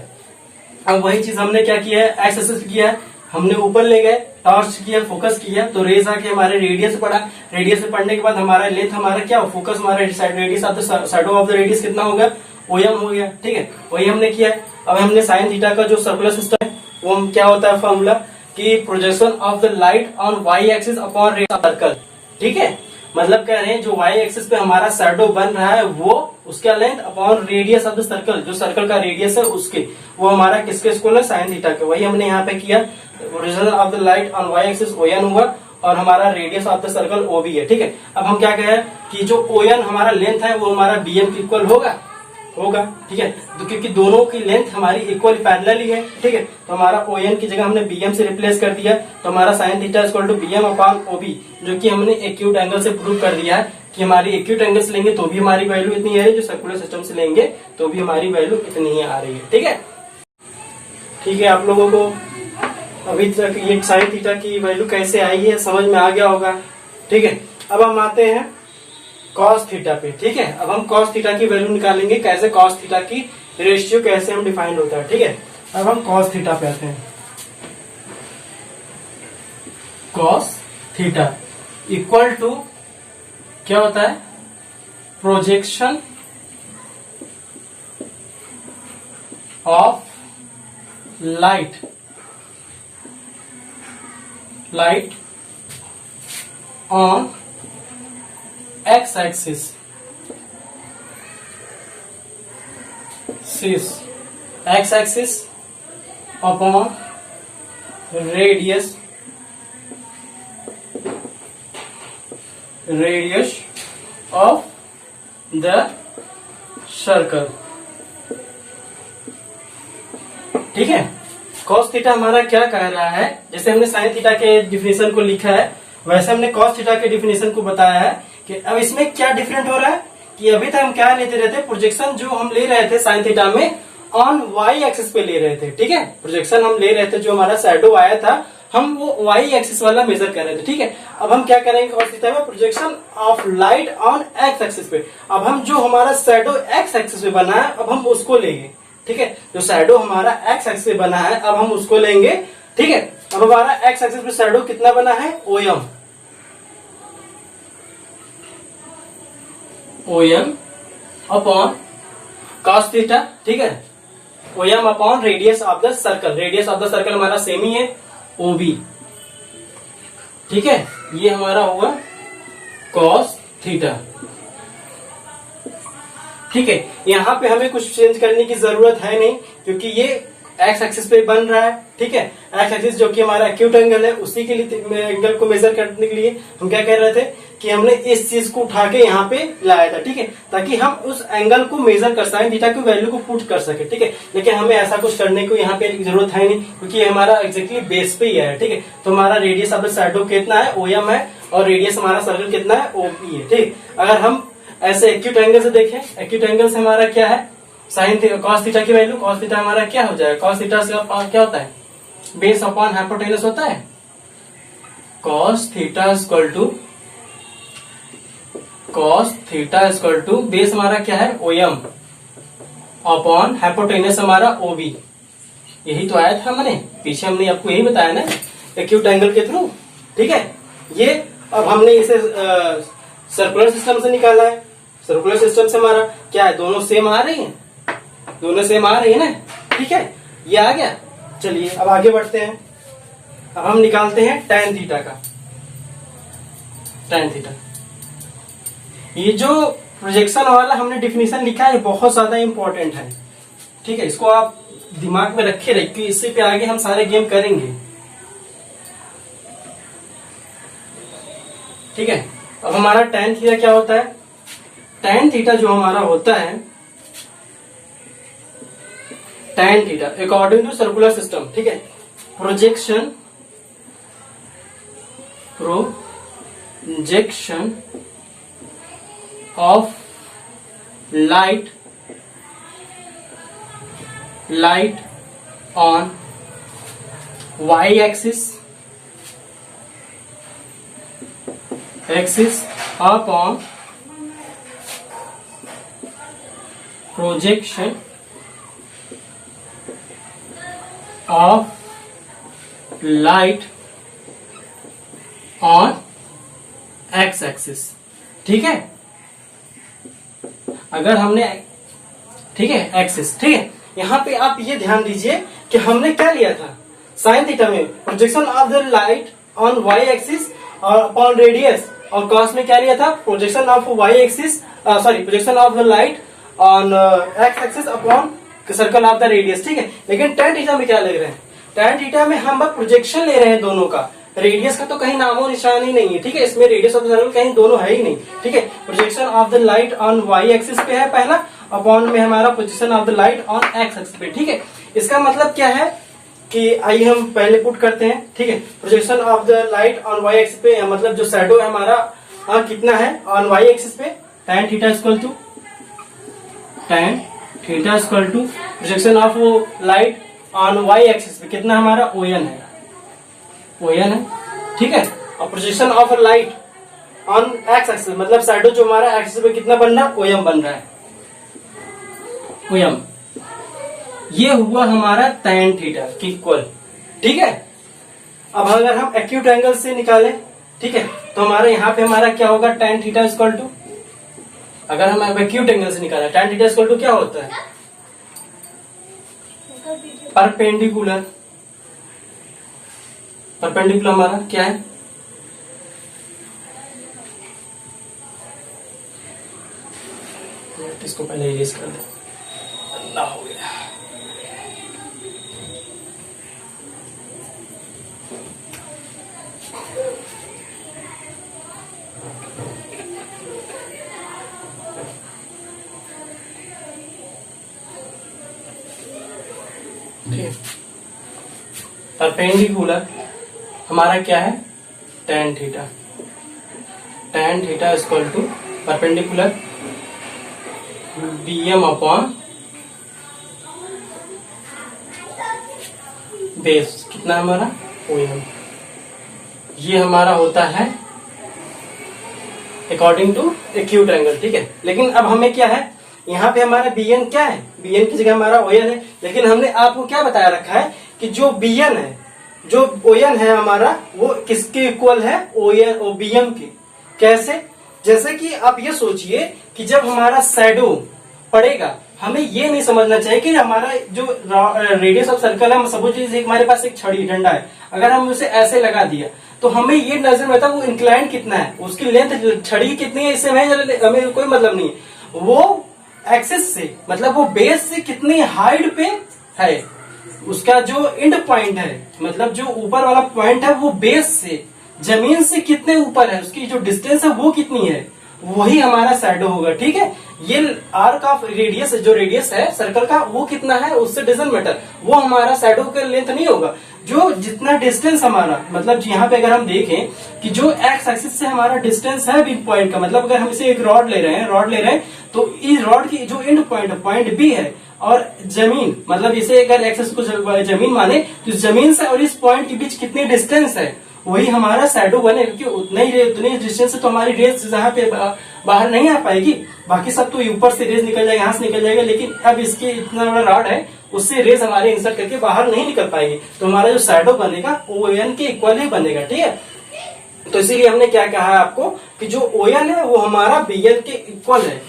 अब वही चीज हमने क्या किया है, एक्स एक्सिस किया है, हमने ऊपर ले गए, टॉर्च किया, फोकस किया, तो रेज आके हमारे रेडियस पड़ा। रेडियस से पड़ने के बाद हमारा लेंथ हमारा क्या, फोकस हमारा radius of the shadow of the radius कितना होगा, OM हो गया, ठीक है। वही हमने किया है। अब हमने साइन थीटा का जो सर्कुलर सिस्टम है वो क्या होता है फॉर्मूला, कि projection of the light on Y axis upon radius of circle, ठीक है। मतलब कह रहे हैं जो वाई एक्सिस पे हमारा शैडो बन रहा है वो उसका length upon radius of the circle, जो सर्कल का रेडियस है उसके, वो हमारा किसके इक्वल है, साइन थीटा के। वही हमने यहाँ पे किया, projection of the light on Y axis ON हुआ, और हमारा radius of the circle OB है, ठीक है। अब हम क्या कहें कि जो ON हमारा लेंथ है वो हमारा BM के इक्वल होगा, ठीक है। तो क्योंकि दोनों की लेंथ हमारी इक्वल पैरेलल ही है, ठीक है। तो हमारा ON की जगह हमने BM से रिप्लेस कर दिया, तो हमारा sine theta equal to BM upon OB, जो कि हमने एक्यूट एंगल से प्रूव कर दिया है कि हमारी एक्यूट एंगल से लेंगे तो भी हमारी वैल्यू इतनी है, जो सर्कुलर सिस्टम से लेंगे तो भी हमारी वैल्यू इतनी ही आ रही है, ठीक है। ठीक है, आप लोगों को अभी तक ये साइन थीटा की वैल्यू कैसे आई है समझ में आ गया होगा, ठीक है। अब हम आते हैं कॉस थीटा पे, ठीक है। अब हम कॉस थीटा की वैल्यू निकालेंगे, कैसे कॉस थीटा की रेशियो कैसे हम डिफाइंड होता है, ठीक है। अब हम कॉस थीटा पे आते हैं। कॉस थीटा इक्वल टू क्या होता है, projection of light on x axis upon radius of the circle, ठीक है। cos थीटा हमारा क्या कह रहा है, जैसे हमने sin थीटा के डिफिनेशन को लिखा है वैसे हमने cos थीटा के डिफिनेशन को बताया है कि अब इसमें क्या डिफरेंट हो रहा है कि अभी तक हम क्या लेते रहते, प्रोजेक्शन जो हम ले रहे थे sin थीटा में ऑन y एक्सिस पे ले रहे थे। ठीक है, प्रोजेक्शन हम ले रहे थे, जो हमारा शैडो आया था हम वो y एक्सिस वाला मेजर कर रहे थे। ठीक है, अब हम क्या करेंगे cos थीटा में projection of light on x axis पे। अब हम जो हमारा शैडो x एक्सिस पे बना है अब हम उसको लेंगे। ठीक है, जो शैडो हमारा x एक्सिस पे बना है अब हम उसको लेंगे। ठीक है, अब हमारा x एक्सिस पे शैडो कितना बना है, OM अपॉन cos थीटा। ठीक है, OM upon radius of the circle, radius of the circle हमारा सेम ही है OB। ठीक है, ये हमारा होगा cos थीटा। ठीक है, यहाँ पे हमें कुछ चेंज करने की जरूरत है नहीं क्योंकि ये एक्स एक्सिस पे बन रहा है। ठीक है, एक्स एक्सिस जो कि हमारा एक्यूट एंगल है उसी के लिए एंगल को मेजर करने के लिए हम क्या कह रहे थे कि हमने इस चीज को उठा के यहाँ पे लाया था। ठीक है, ताकि हम उस एंगल को मेजर कर साइन थीटा की वैल्यू को पुट कर सके। ठीक है, लेकिन हमें ऐसा कुछ करने को यहाँ पे जरूरत है नहीं क्योंकि हमारा एक्जेक्टली बेस पे ही है। ठीक है, तो हमारा रेडियस ऑफ द शैडो कितना है, OM है, और रेडियस हमारा सर्कल कितना है, OP है। ठीक, अगर हम ऐसे एक्यूट एंगल से देखें, एक्यूट एंगल से हमारा क्या है, साइन cos थीटा की वैल्यू, cos थीटा हमारा क्या हो जाएगा, cos थीटा से क्या होता है, बेस अपॉन हाइपोटेनस होता है। cos theta equal to base हमारा क्या है, OM अपॉन हाइपोटेनस हमारा OB। यही तो आया था हमने पीछे, हमने आपको यही बताया ना एक्यूट एंगल के थ्रू। ठीक है, ये अब हमने इसे सर्कुलर सिस्टम से निकाला है। सर्कुलर सिस्टम से हमारा क्या है, दोनों सेम आ रही हैं, दोनों सेम आ रही है ना। ठीक है, ये आ गया। चलिए अब आगे बढ़ते हैं। अब हम निकालते हैं tan थीटा का। tan थीटा, ये जो प्रोजेक्शन वाला हमने डिफिनेशन लिखा है बहुत ज्यादा इंपॉर्टेंट है। ठीक है, इसको आप दिमाग में रखे रखिए, इससे पे आगे हम सारे गेम करेंगे। ठीक है, अब हमारा tan थीटा क्या होता है, tan थीटा जो हमारा होता है, tan theta according to circular system. ठीक है, projection of light on y axis upon projection of light on x axis. ठीक है, अगर हमने, ठीक है, एक्सिस। ठीक है, यहाँ पे आप ये ध्यान दीजिए कि हमने क्या लिया था साइन थीटा में, projection of the light on y axis और अपॉन रेडियस, और cos में क्या लिया था, projection of y axis, projection of the light on x axis upon circle of the radius. ठीक है, लेकिन tan थीटा में क्या ले रहे हैं, tan थीटा में हम बस प्रोजेक्शन ले रहे हैं दोनों का, रेडियस का तो कहीं नामो निशान ही नहीं है। ठीक है, इसमें रेडियस ऑफ द सर्कल कहीं दोनों है ही नहीं। ठीक है, projection of the light on y axis पे है पहला, अपॉन में हमारा projection of the light on x axis पे। ठीक है, इसका मतलब क्या है कि आइए हम पहले पुट करते हैं। ठीक है, projection of the light on y axis पे, मतलब जो शैडो है हमारा कितना है ऑन y एक्सिस पे, tan theta equal to projection of light on y axis पे कितना हमारा ON है। ठीक है, और projection of light on x axis, मतलब शैडो जो हमारा एक्सिस पे कितना बन रहा है, OM बन रहा है, OM। ये हुआ हमारा tan थीटा की इक्वल। ठीक है, अब अगर हम एक्यूट एंगल से निकालें, ठीक है, तो हमारे यहाँ पे हमारा क्या होगा, tan थीटा इक्वल टू, अगर हम एक्यूट एंगल से निकालें tan थीटा इक्वल टू क्या होता है, परपेंडिकुलर हमारा क्या है, इसको पहले इरेज कर दे, अल्लाह हो गया। ठीक है, परपेंडिकुलर हमारा क्या है, tan theta. tan theta equal to perpendicular bm upon base, कितना हमारा OM। ये हमारा होता है अकॉर्डिंग टू एक्यूट एंगल, ठीक है। लेकिन अब हमें क्या है, यहाँ पे हमारा bn क्या है, bn की जगह हमारा ON है। लेकिन हमने आपको क्या बताया रखा है कि जो bn है, जो ON है हमारा, वो किसके इक्वल है, ON और bm के। कैसे, जैसे कि आप ये सोचिए कि जब हमारा शैडो पड़ेगा, हमें ये नहीं समझना चाहिए कि हमारा जो रेडियस ऑफ सर्कल है, सपोज हमारे पास एक छड़ी डंडा है, अगर हम उसे ऐसे लगा दिया तो हमें ये नजर में आता वो इंक्लाइन कितना है, उसकी लेंथ छड़ी कितनी है, इससे हमें कोई मतलब नहीं है। वो एक्सिस से मतलब वो बेस से कितनी हाइट पे है, उसका जो एंड पॉइंट है, मतलब जो ऊपर वाला पॉइंट है, वो बेस से जमीन से कितने ऊपर है, उसकी जो डिस्टेंस है वो कितनी है, वही हमारा शैडो होगा, ठीक है। ये आर्क ऑफ रेडियस, जो रेडियस है सर्कल का, वो कितना है उससे डजंट मैटर, वो हमारा शैडो का लेंथ नहीं होगा। जो जितना डिस्टेंस हमारा, मतलब यहाँ पे अगर हम देखें कि जो एक्स एक्सिस से हमारा डिस्टेंस है बी पॉइंट का, मतलब अगर हम इसे एक रॉड ले रहे हैं तो इस रॉड की जो एंड पॉइंट बी है, और जमीन, मतलब इसे अगर एक्सिस को जमीन माने तो जमीन से और इस पॉइंट के बीच कितनी डिस्टेंस है, वही हमारा शैडो बने, क्योंकि उतनी डिस्टेंस से तो हमारी रेज जहाँ पे बाहर नहीं आ पाएगी, बाकी सब तो ऊपर से रेज निकल जाएगा, यहाँ से निकल जाएगा, लेकिन अब इसके इतना बड़ा रॉड है, उससे रेज हमारे इंसर्ट करके बाहर नहीं निकल पाएगी, तो हमारा जो शैडो बनेगा ON के इक्वल ही बनेगा, ठीक है। तो इसीलिए हमने क्या कहा है आपको कि जो ON है वो हमारा BN के इक्वल है,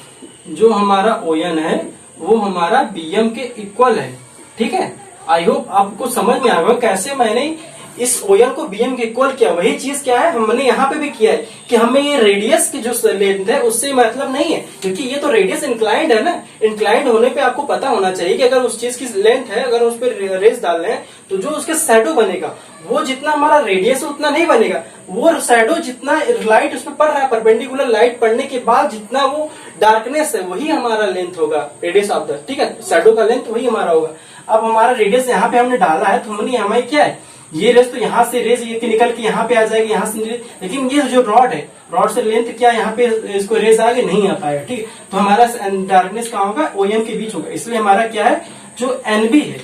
जो हमारा ON है वो हमारा BM के इक्वल है, ठीक है। आई होप आपको समझ में आएगा कैसे मैंने इस ON को BM के इक्वल किया। वही चीज क्या है हमने यहाँ पे भी किया है कि हमें ये रेडियस की जो लेंथ है उससे मतलब नहीं है, क्योंकि ये तो रेडियस इंक्लाइंड है ना। इंक्लाइंड होने पे आपको पता होना चाहिए कि अगर उस चीज की लेंथ है, अगर उस पर रेस डाल रहे हैं तो जो उसके शैडो बनेगा वो जितना हमारा रेडियस है उतना नहीं बनेगा, वो शैडो जितना लाइट उस पर पड़ रहा है, परपेंडिकुलर लाइट पड़ने के बाद जितना वो डार्कनेस है वही हमारा लेंथ होगा, रेडियस ऑफ द, ठीक है, शैडो का लेंथ वही हमारा होगा। अब हमारा रेडियस यहाँ पे हमने डाला है, तो हमने हमें क्या है, ये रेस तो यहाँ से रेस ये निकल के यहाँ पे आ जाएगी, यहाँ से, लेकिन ये जो रॉड है, रॉड से लेंथ क्या यहाँ पे इसको रेस आगे नहीं आ पाएगा, ठीक है। तो हमारा डार्कनेस कहाँ होगा, OM के बीच होगा, इसलिए हमारा क्या है, जो NB है,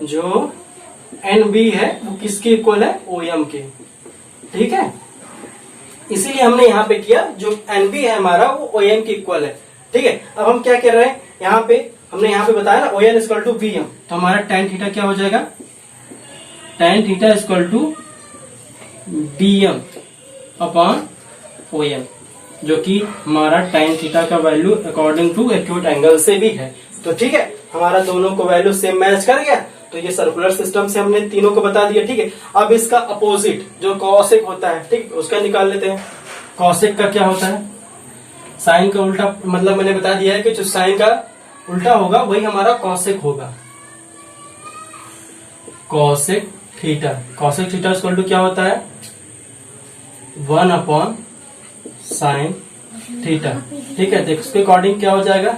जो NB है वो किसके इक्वल है, OM के, ठीक है। इसीलिए हमने यहाँ पे किया, जो NB है हमारा वो OM के इक्वल है, ठीक है। अब हम क्या कर रहे हैं, यहाँ पे हमने यहाँ पे बताया ना ON इक्वल टू BM, तो हमारा tan थीटा क्या हो जाएगा, tan theta equal to BM upon OM, जो कि हमारा tan थीटा का value according to acute angle से भी है। तो ठीक है, हमारा दोनों को वैल्यू सेम मैच कर गया, तो ये सर्कुलर सिस्टम से हमने तीनों को बता दिया, ठीक है। अब इसका अपोजिट जो कॉसेक होता है, ठीक, उसका निकाल लेते हैं। कॉसेक का क्या होता है, साइन का उल्टा, मतलब मैंने बता दिया है कि जो साइन का उल्टा होगा वही हमारा कॉसेक होगा, cosec theta. Cosec theta equal to क्या होता है, 1 अपॉन साइन थीटा, ठीक है। देख उसके अकॉर्डिंग क्या हो जाएगा,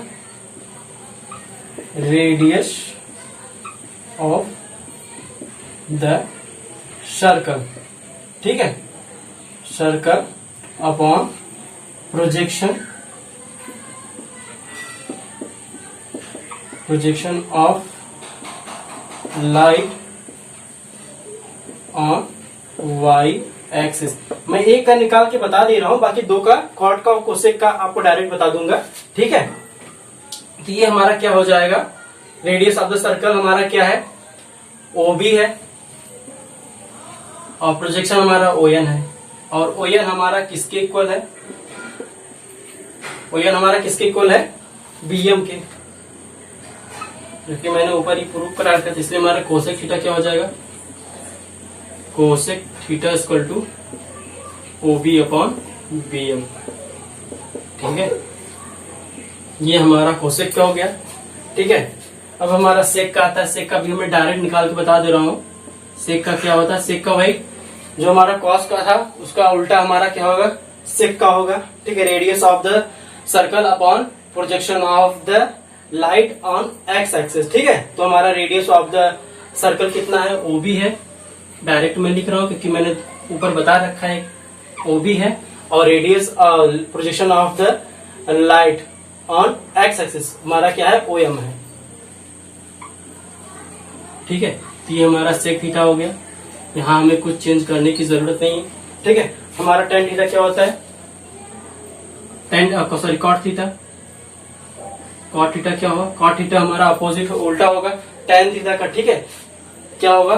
रेडियस ऑफ द सर्कल, ठीक है, circle upon projection of light on Y axis. मैं एक का निकाल के बता दे रहा हूं, बाकी दो का कॉट का कोसेक का आपको डायरेक्ट बता दूंगा, ठीक है। तो ये हमारा क्या हो जाएगा, रेडियस ऑफ द सर्कल हमारा क्या है, OB है, और प्रोजेक्शन हमारा ON है, और ON हमारा किसके इक्वल है, ON हमारा किसके इक्वल है, BM के, क्योंकि मैंने ऊपर ही प्रूव करा था, इसलिए हमारा कोसेक थीटा क्या हो जाएगा, cosec theta equal to OB upon BM, ठीक है। ये हमारा कोसेक का हो गया, ठीक है। अब हमारा सेक का आता है, सेक का भी मैं डायरेक्ट निकाल के बता दे रहा हूँ। सेक का क्या होता है, सेक का भाई जो हमारा कॉस का था उसका उल्टा हमारा क्या होगा, सेक का होगा, ठीक है। Radius of the circle upon projection of the light on x axis, ठीक है। तो हमारा रेडियस ऑफ द सर्कल कितना है, OB है, डायरेक्ट मैं लिख रहा हूँ क्योंकि मैंने ऊपर बता रखा है, OB है। और radius projection of the light on x axis हमारा क्या है, OM है। ठीक है, तो ये हमारा सेक थीटा हो गया। यहाँ हमें कुछ चेंज करने की जरूरत नहीं है। ठीक है, हमारा टेन थीटा क्या होता है, कॉट थीटा। कॉट थीटा क्या होगा, कॉट थीटा हमारा अपोजिट उल्टा होगा टेन थीटा का। ठीक है, क्या होगा,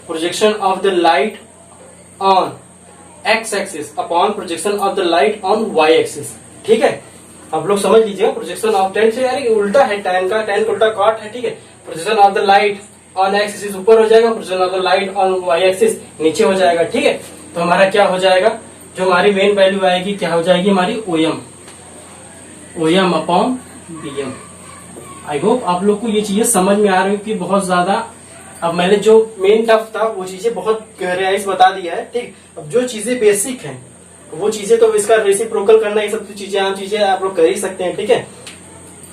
projection of the light on x axis upon projection of the light on Y axis. ठीक है, आप लोग समझ लीजिए, प्रोजेक्शन ऑफ टेन से यार उल्टा है टेन का, टेन का उल्टा कॉट है। ठीक है, projection of the light on x axis ऊपर हो जाएगा, projection of the light on Y axis नीचे हो जाएगा। ठीक है, तो हमारा क्या हो जाएगा, जो हमारी मेन वैल्यू आएगी क्या हो जाएगी हमारी, OM upon BM। I hope आप लोग को ये चीजें समझ में आ रही है कि बहुत ज्यादा। अब मैंने जो मेन टफ था वो चीजें बहुत गहराई से बता दिया है। ठीक, अब जो चीजें बेसिक हैं वो चीजें तो इसका रेसिप्रोकल करना, ये सब चीजें आम चीजें आप लोग कर ही सकते हैं। ठीक है,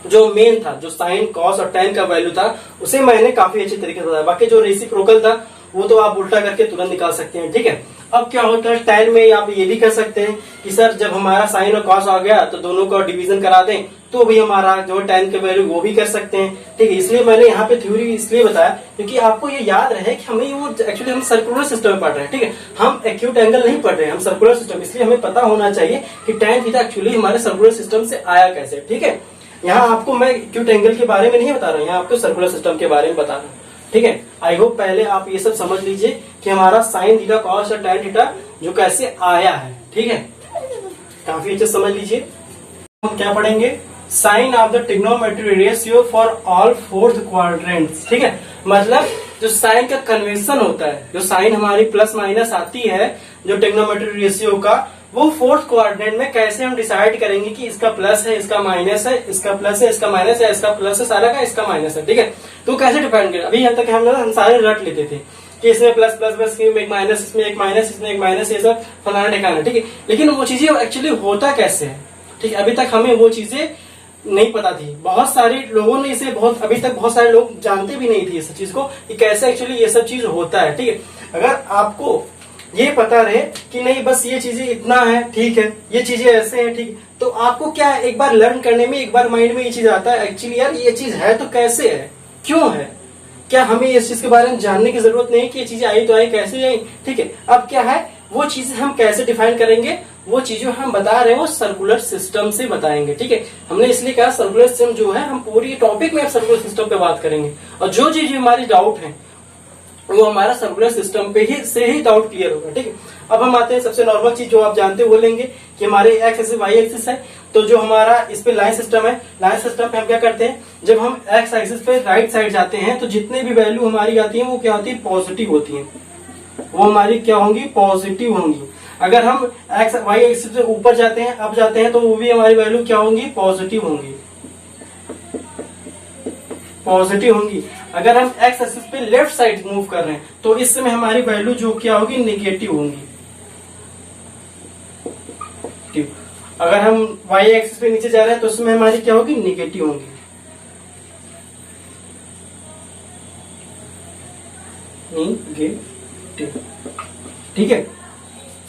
जो मेन था, जो साइन कॉस और टेन का वैल्यू था, उसे मैंने काफी अच्छे तरीके से बताया। बाकी जो रेसिप्रोकल था वो तो आप उल्टा करके तुरंत निकाल सकते हैं। ठीक है, अब क्या होता है टेन में आप ये भी कर सकते हैं कि सर जब हमारा साइन और कॉस आ गया तो दोनों का डिवीजन करा दें, तो भी हमारा जो टेन के वैल्यू वो भी कर सकते हैं। ठीक है, इसलिए मैंने यहाँ पे थ्योरी इसलिए बताया क्योंकि आपको ये याद रहे कि हमें वो एक्चुअली हम सर्कुलर सिस्टम में पढ़ रहे हैं। ठीक है, हम एक्यूट एंगल नहीं पढ़ रहे हैं, हम सर्कुलर सिस्टम, इसलिए हमें पता होना चाहिए कि टेन थीटा एक्चुअली हमारे सर्कुलर सिस्टम से आया कैसे। ठीक है, यहाँ आपको मैं एक्यूट एंगल के बारे में नहीं बता रहा हूँ, यहाँ आपको सर्कुलर सिस्टम के बारे में बता रहा हूँ। ठीक है, आई होप पहले आप ये सब समझ लीजिए कि हमारा साइन थीटा कॉस और टेन थीटा जो कैसे आया है। ठीक है, काफी अच्छे समझ लीजिए। हम क्या पढ़ेंगे, sign of the trigonometry ratio for all fourth quadrants. ठीक है, मतलब जो साइन का कन्वेंशन होता है, जो साइन हमारी प्लस माइनस आती है जो ट्रिग्नोमेट्री रेशियो का, वो फोर्थ क्वाड्रेंट में कैसे हम डिसाइड करेंगे कि इसका प्लस है, इसका माइनस है, इसका प्लस है, इसका माइनस है, इसका प्लस है, सारा का इसका माइनस है। ठीक है, तो कैसे डिफाइन करें, अभी यहाँ तक हम सारे रट लेते थे कि इसमें प्लस प्लस प्लस, इसमें एक माइनस, इसमें एक माइनस, इसमें एक माइनस, ये सब फलाना ठिकाना। ठीक है, लेकिन वो चीजें एक्चुअली होता कैसे है, ठीक है, अभी तक हमें वो चीजें नहीं पता थी। बहुत सारे लोगों ने इसे अभी तक बहुत सारे लोग जानते भी नहीं थे इस चीज को कि कैसे एक्चुअली ये सब चीज होता है। ठीक है, अगर आपको ये पता रहे कि नहीं बस ये चीजें इतना है, ठीक है, ये चीजें ऐसे हैं, ठीक, तो आपको क्या एक बार लर्न करने में, एक बार माइंड में ये चीज आता है एक्चुअली यार ये चीज है तो कैसे है, क्यों है, क्या हमें इस चीज के बारे में जानने की जरूरत नहीं कि ये चीजें आई तो आई, कैसे आई। ठीक है, अब क्या है, वो चीजें हम कैसे डिफाइन करेंगे, वो चीजें हम बता रहे हैं वो सर्कुलर सिस्टम से बताएंगे। ठीक है, हमने इसलिए कहा सर्कुलर सिस्टम जो है, हम पूरी टॉपिक में सर्कुलर सिस्टम पे बात करेंगे, और जो चीज हमारी डाउट है वो हमारा सर्कुलर सिस्टम पे ही से ही डाउट क्लियर होगा। ठीक है, अब हम आते हैं सबसे नॉर्मल चीज जो आप जानते हो वो लेंगे कि हमारे एक्स एक्सिस वाई एक्सिस है, तो जो हमारा इस पे लाइन सिस्टम है, लाइन सिस्टम पे हम क्या करते हैं, जब हम एक्स एक्सिस पे राइट साइड जाते हैं तो जितने भी वैल्यू हमारी आती है वो क्या होती है, पॉजिटिव होती है, वो हमारी क्या होंगी, पॉजिटिव होंगी। अगर हम एक्स वाई एक्सिस से ऊपर जाते हैं, अब जाते हैं, तो वो भी हमारी वैल्यू क्या होंगी, पॉजिटिव होंगी, पॉजिटिव होंगी। अगर हम एक्स एक्सिस पे लेफ्ट साइड मूव कर रहे हैं तो इस समय हमारी वैल्यू जो क्या होगी, नेगेटिव होंगी। अगर हम वाई एक्सिस पे नीचे जा रहे हैं तो उसमें हमारी क्या होगी, नेगेटिव होंगी। ठीक है,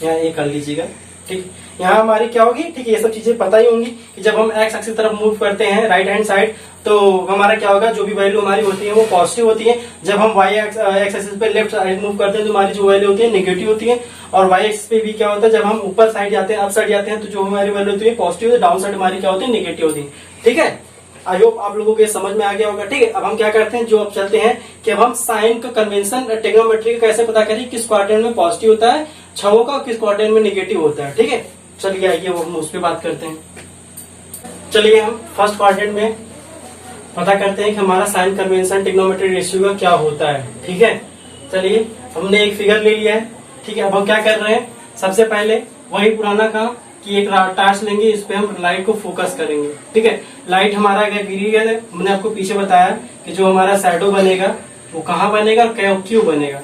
यहाँ ये कर लीजिएगा। ठीक, यहाँ हमारी क्या होगी, ठीक है, ये सब चीजें पता ही होंगी कि जब हम एक्स एक्सिस तरफ मूव करते हैं राइट हैंड साइड तो हमारा क्या होगा, जो भी वैल्यू हमारी होती है वो पॉजिटिव होती है। जब हम वाई एक्स एक्सिस पे लेफ्ट साइड मूव करते हैं तो हमारी जो वैल्यू होती है नेगेटिव होती है। और वाई एक्सिस पे भी क्या होता है, जब हम ऊपर साइड जाते हैं, अप साइड जाते हैं, तो जो हमारी वैल्यू होती है पॉजिटिव, डाउन साइड हमारी क्या होती है, नेगेटिव होती है। ठीक है, आई होप आप लोगों को ये समझ में आ गया होगा। ठीक है, अब हम क्या करते हैं, जो अब चलते हैं कि अब हम साइन का कन्वेंशन ट्रिग्नोमेट्री का कैसे पता करें, किस क्वाड्रेंट में पॉजिटिव होता है छवों का, किस क्वाड्रेंट में नेगेटिव होता है। ठीक है, चलिए आइए वो हम उस पर बात करते हैं। चलिए हम फर्स्ट क्वाड्रेंट में पता करते हैं कि हमारा साइन कन्वेंशन ट्रिग्नोमेट्री रेशियो का क्या होता है। ठीक है, चलिए हमने एक फिगर ले लिया है। ठीक है, अब हम क्या कर रहे हैं, सबसे पहले वही पुराना काम कि एक टार्च लेंगे, इस पे हम लाइट को फोकस करेंगे। ठीक है, लाइट हमारा क्या गिरी है, मैंने आपको पीछे बताया कि जो हमारा शैडो बनेगा वो कहाँ बनेगा और क्यों बनेगा।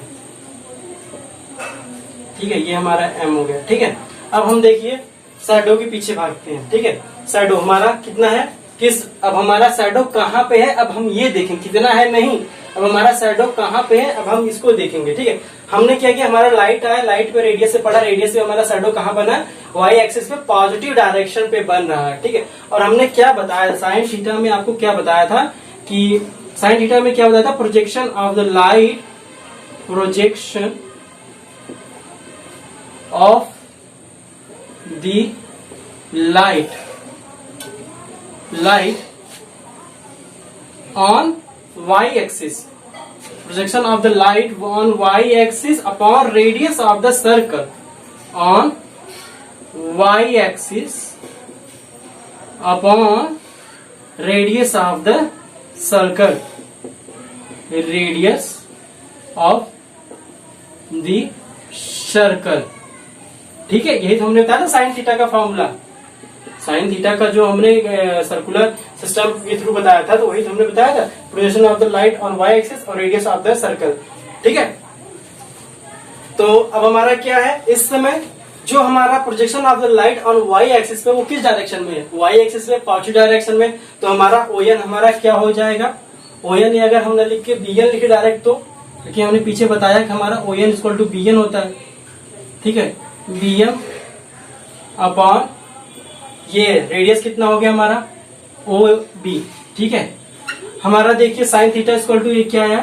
ठीक है, ये हमारा एम हो गया। ठीक है, अब हम देखिए शैडो के पीछे भागते हैं। ठीक है, शैडो हमारा कितना है, अब हमारा शैडो कहाँ पे है, अब हम ये देखें कितना है नहीं, अब हमारा शैडो कहाँ पे है, अब हम इसको देखेंगे। ठीक है, हमने क्या किया, हमारा लाइट आया, लाइट पे रेडियस से पड़ा, रेडियस से हमारा शैडो कहाँ बना, वाई एक्सिस पे पॉजिटिव डायरेक्शन पे बन रहा है। ठीक है, और हमने क्या बताया साइन थीटा में, आपको क्या बताया था कि साइन थीटा में क्या बताया था, projection of the light, projection of the light on y-axis, projection of the light on y-axis upon radius of the circle, on y-axis upon radius of the circle, radius of the circle। ठीक है, यही तो हमने बताया था sine theta का formula, sine theta का जो हमने सर्कुलर सिस्टम के थ्रू बताया था, तो वही तो हमने बताया था, projection of the light on Y axis और रेडियस ऑफ द सर्कल। ठीक है, तो अब हमारा क्या है, इस समय जो हमारा projection of the light on Y axis पे वो किस डायरेक्शन में है, वाई एक्सिस में पॉजिटिव डायरेक्शन में, तो हमारा ओएन हमारा क्या हो जाएगा, ओएन अगर हमने लिख के बीएन लिखे डायरेक्ट, तो क्योंकि हमने पीछे बताया कि हमारा ओएन इक्वल टू बीएन होता है। ठीक है, बीएम अपॉन ये रेडियस कितना हो गया हमारा ओ बी। ठीक है, हमारा देखिए साइन थीटा इक्वल टू ये क्या है,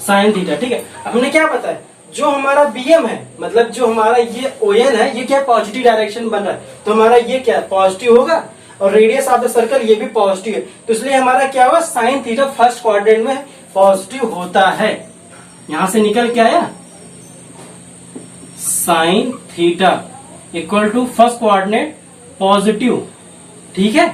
साइन थीटा। ठीक है, हमने क्या बताया, जो हमारा बीएम है, मतलब जो हमारा ये ओएन है, ये क्या पॉजिटिव डायरेक्शन बन रहा है, तो हमारा ये क्या पॉजिटिव होगा, और रेडियस ऑफ द सर्कल ये भी पॉजिटिव है, तो इसलिए हमारा क्या हुआ, साइन थीटा फर्स्ट क्वाड्रेंट में पॉजिटिव होता है। यहां से निकल के आया sine theta equal to first coordinate positive. ठीक है,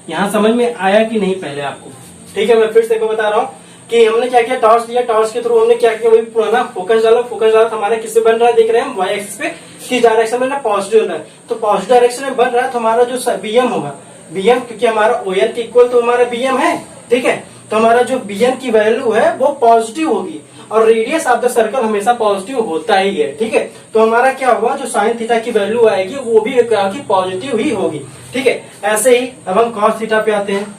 यहां समझ में आया कि नहीं पहले आपको? ठीक है, मैं फिर से बता रहा हूं कि हमने क्या किया, टॉर्च लिया, टॉर्च के थ्रू हमने क्या किया, वही पुराना फोकस डाला, फोकस डाला, हमारा किससे बन रहा है, देख रहे हैं हम वाई एक्सिस पे किस डायरेक्शन में ना पॉजिटिव होना है, तो पॉजिटिव डायरेक्शन में बन रहा है, तो हमारा जो बीएम होगा, बीएम क्योंकि हमारा ओएन के इक्वल तो हमारा बीएम है। ठीक है, तो हमारा जो बीएम की वैल्यू है वो पॉजिटिव होगी, और रेडियस ऑफ द सर्कल हमेशा पॉजिटिव होता ही है। ठीक है, तो हमारा क्या हुआ, जो साइन थीटा की वैल्यू आएगी वो भी पॉजिटिव ही होगी। ठीक है, ऐसे ही अब हम कॉस थीटा पे आते हैं।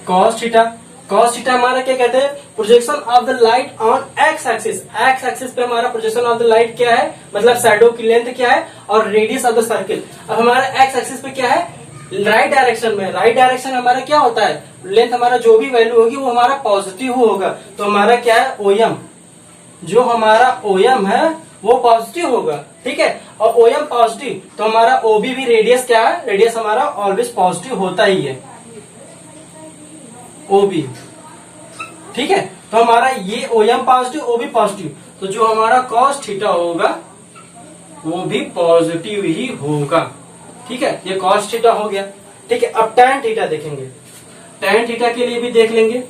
कॉस थीटा, कॉस थीटा हमारा क्या कहते हैं, projection of the light on x axis. X axis पे हमारा प्रोजेक्शन ऑफ द लाइट क्या है, मतलब शैडो की लेंथ क्या है, और रेडियस ऑफ द सर्किल। अब हमारा एक्स एक्सिस पे क्या है, राइट डायरेक्शन में, राइट डायरेक्शन हमारा क्या होता है, लेंथ हमारा जो भी वैल्यू होगी वो हमारा पॉजिटिव होगा, तो हमारा क्या है ओएम, जो हमारा ओएम है वो पॉजिटिव होगा। ठीक है, और ओएम पॉजिटिव तो हमारा ओबी भी रेडियस क्या है, रेडियस हमारा ऑलवेज पॉजिटिव होता ही है, ओबी। ठीक है, तो हमारा ये ओएम पॉजिटिव, ओबी पॉजिटिव, तो जो हमारा कॉस थीटा होगा वो भी पॉजिटिव ही होगा। ठीक है, ये कॉस थीटा हो गया। ठीक है, अब टैन थीटा देखेंगे, टैन थीटा के लिए भी देख लेंगे।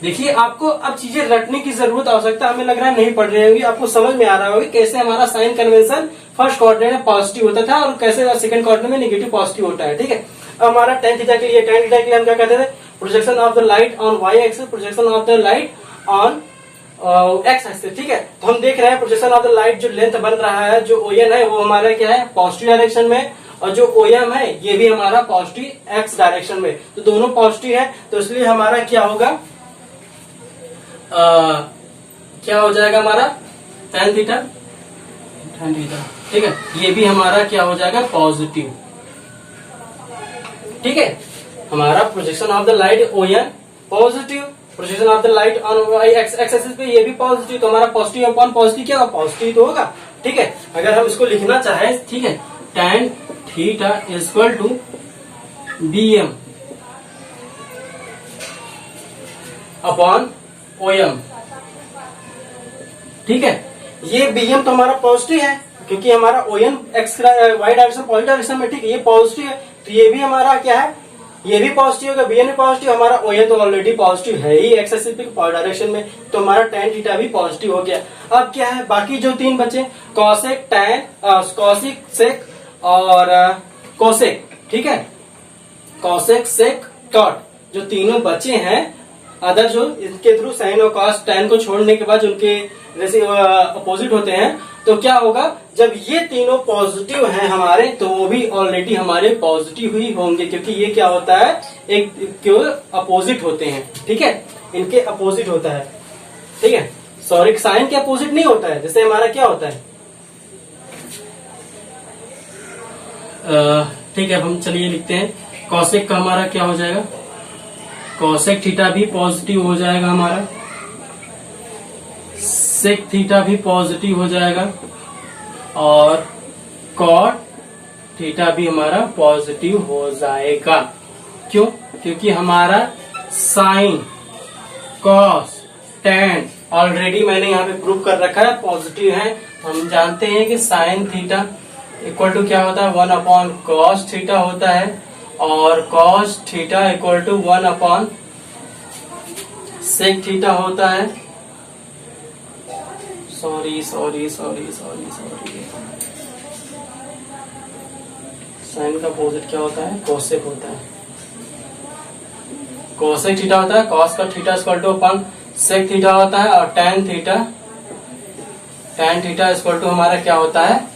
देखिए, आपको अब चीजें रटने की जरूरत आवश्यकता हमें लग रहा है नहीं पड़ रही होगी, आपको समझ में आ रहा होगा कैसे हमारा साइन कन्वेंशन फर्स्ट क्वाड्रेंट में पॉजिटिव होता था और कैसे सेकंड क्वाड्रेंट में नेगेटिव पॉजिटिव होता है। ठीक है, अब हमारा टैन थीटा के लिए, टैन थीटा के लिए हम क्या कहते थे, projection of the light on Y axis, projection of the light on x axis. ठीक है, तो हम देख रहे हैं प्रोजेक्शन ऑफ द लाइट जो लेंथ बन रहा है, जो ओएन है वो हमारा क्या है पॉजिटिव डायरेक्शन में, और जो ओएम है ये भी हमारा पॉजिटिव एक्स डायरेक्शन में, तो दोनों पॉजिटिव है, तो इसलिए हमारा क्या होगा, क्या हो जाएगा हमारा टैन थीटा, टैन थीटा। ठीक है, ये भी हमारा क्या हो जाएगा पॉजिटिव। ठीक है, हमारा projection of the light ON positive, projection of the light on y x axis पे ये भी पॉजिटिव, तो हमारा पॉजिटिव अपॉन पॉजिटिव क्या होगा, पॉजिटिव तो होगा। ठीक है, अगर हम इसको लिखना चाहें, ठीक है, tan theta equal to BM upon OM. ठीक है, ये बीएम तो हमारा पॉजिटिव है क्योंकि हमारा ON x y direction positive direction में, ठीक है, ये पॉजिटिव है, तो ये भी हमारा क्या है, ये भी पॉजिटिव होगा, बीएन भी पॉजिटिव, हमारा ओएन तो ऑलरेडी पॉजिटिव है ही एक्स एक्सिस पे डायरेक्शन में, तो हमारा टैन थीटा भी पॉजिटिव हो गया। अब क्या है, बाकी जो तीन बचे, कॉसेक, टैन, कॉसिक, सेक और कोसेक। ठीक है, कॉसेक, सेक, कॉट, जो तीनों बचे हैं अदर, जो इसके थ्रू साइन और कॉस टैन को छोड़ने के बाद उनके जैसे अपोजिट होते हैं, तो क्या होगा, जब ये तीनों पॉजिटिव हैं हमारे, तो वो भी ऑलरेडी हमारे पॉजिटिव ही होंगे, क्योंकि ये क्या होता है, एक क्यों अपोजिट होते हैं, ठीक है, इनके अपोजिट होता है, ठीक है, सॉरी साइन के अपोजिट नहीं होता है। जैसे हमारा क्या होता है, ठीक है, अब हम चलिए लिखते हैं, कॉसेक का हमारा क्या हो जाएगा, कॉसेक थीटा भी पॉजिटिव हो जाएगा हमारा, सेक थीटा भी पॉजिटिव हो जाएगा, और कॉट थीटा भी हमारा पॉजिटिव हो जाएगा। क्यों? क्योंकि हमारा साइन, कॉस, टेन ऑलरेडी मैंने यहाँ पे प्रूव कर रखा है पॉजिटिव है। हम जानते हैं कि साइन थीटा इक्वल टू क्या होता है, 1 अपॉन कॉस थीटा होता है, और cos theta equal to 1 upon sec theta होता है। सॉरी साइन का अपोजिट क्या होता है, कोसेक होता है, कोसेक थीटा होता है, कॉस का theta equal to upon sec theta होता है, और टेन थीटा इक्वल टू हमारा क्या होता है,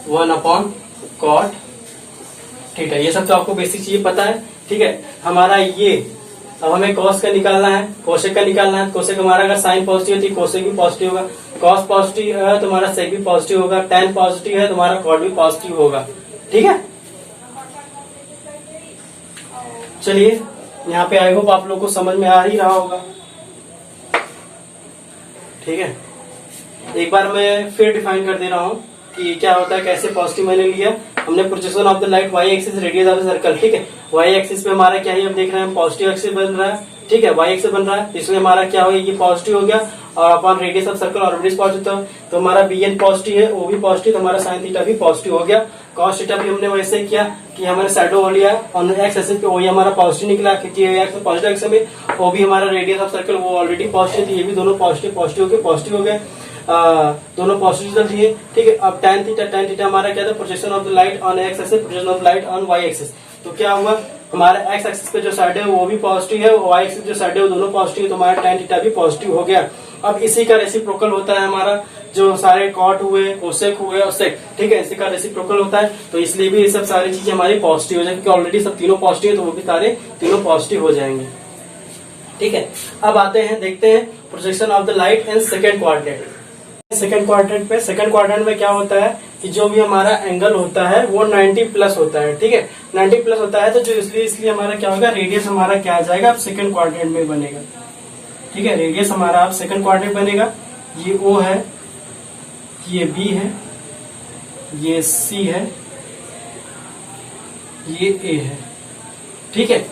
1 अपॉन कॉट थीटा। ये सब तो आपको बेसिक चीज पता है, ठीक है। हमारा ये अब हमें कॉस का निकालना है, कोसेक का निकालना है। कोसेक हमारा अगर साइन पॉजिटिव है तो कोसेक भी पॉजिटिव होगा, कॉस पॉजिटिव है तो हमारा सेक भी पॉजिटिव होगा, टेन पॉजिटिव है तो हमारा कॉट भी पॉजिटिव होगा, ठीक है। चलिए यहाँ पे आई होप आप लोग को समझ में आ ही रहा होगा, ठीक है। एक बार मैं फिर डिफाइन कर दे रहा हूँ कि क्या होता है, कैसे पॉजिटिव मैंने लिया। हमने projection of the light y axis, radius of the circle, ठीक है। वाई एक्सिस पे हमारा क्या है, हम देख रहे हैं पॉजिटिव एक्सिस बन रहा है, ठीक है, वाई एक्सिस बन रहा है, इसलिए हमारा क्या हो, ये पॉजिटिव हो गया, और अपॉन रेडियस ऑफ सर्कल और रेडियस पॉजिटिव, तो हमारा बी एन पॉजिटिव है, वो भी पॉजिटिव, तो हमारा साइन थीटा भी पॉजिटिव हो गया। कॉस थीटा भी हमने वैसे किया कि हमारे शैडो हो लिया ऑन एक्स एक्सिस पे, वही हमारा पॉजिटिव निकला, क्योंकि एक्स पॉजिटिव एक्सिस में, वो भी हमारा रेडियस ऑफ सर्कल वो ऑलरेडी पॉजिटिव थी, ये भी दोनों पॉजिटिव हो गए, दोनों पॉजिटिव दिए, ठीक है। अब टेन थीटा हमारा क्या था, projection of the light on x axis, projection of light on Y axis. तो क्या हुआ, हमारा एक्स एक्सिस पे जो साइड है वो भी पॉजिटिव है, वाई एक्सिस जो साइड है वो दोनों पॉजिटिव है, तो हमारा टेन थीटा भी पॉजिटिव हो गया। अब इसी का रेसिप्रोकल होता है हमारा, जो सारे कॉट हुए, कोसेक हुए और सेक, ठीक है, इसी का रेसिप्रोकल होता है, तो इसलिए भी ये सब सारी चीजें हमारी पॉजिटिव हो जाएंगी, क्योंकि ऑलरेडी सब तीनों पॉजिटिव है, तो वो भी सारे तीनों पॉजिटिव हो जाएंगे, ठीक है। अब आते हैं, देखते हैं projection of the light in second quadrant. Second quadrant में क्या होता है कि जो भी हमारा एंगल होता है वो 90 प्लस होता है, ठीक है, 90 प्लस होता है, तो जो इसलिए हमारा क्या होगा, रेडियस हमारा क्या आ जाएगा, अब सेकेंड क्वाड्रेंट में बनेगा, ठीक है। रेडियस हमारा अब सेकेंड क्वाड्रेंट बनेगा, ये ओ है, ये बी है, ये सी है, ये ए है, ठीक है,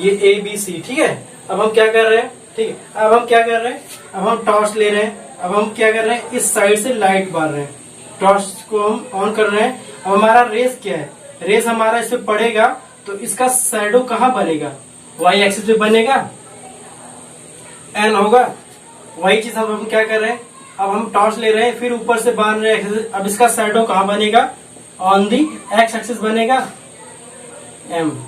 ये ए बी सी, ठीक है। अब हम क्या कर रहे हैं, ठीक है, अब हम क्या कर रहे हैं, अब हम टॉर्च ले रहे हैं, अब हम क्या कर रहे हैं, इस साइड से लाइट मार रहे हैं, टॉर्च को हम ऑन कर रहे हैं। अब हमारा रेस क्या है, रेस हमारा इस पे पड़ेगा, तो इसका शैडो कहाँ बनेगा, वाई एक्सिस पे बनेगा, एन होगा। वही चीज अब हम क्या कर रहे हैं, अब हम टॉर्च ले रहे हैं, फिर ऊपर से बांध रहे हैं, अब इसका शैडो कहाँ बनेगा, ऑन दी एक्स एक्सिस बनेगा, एम,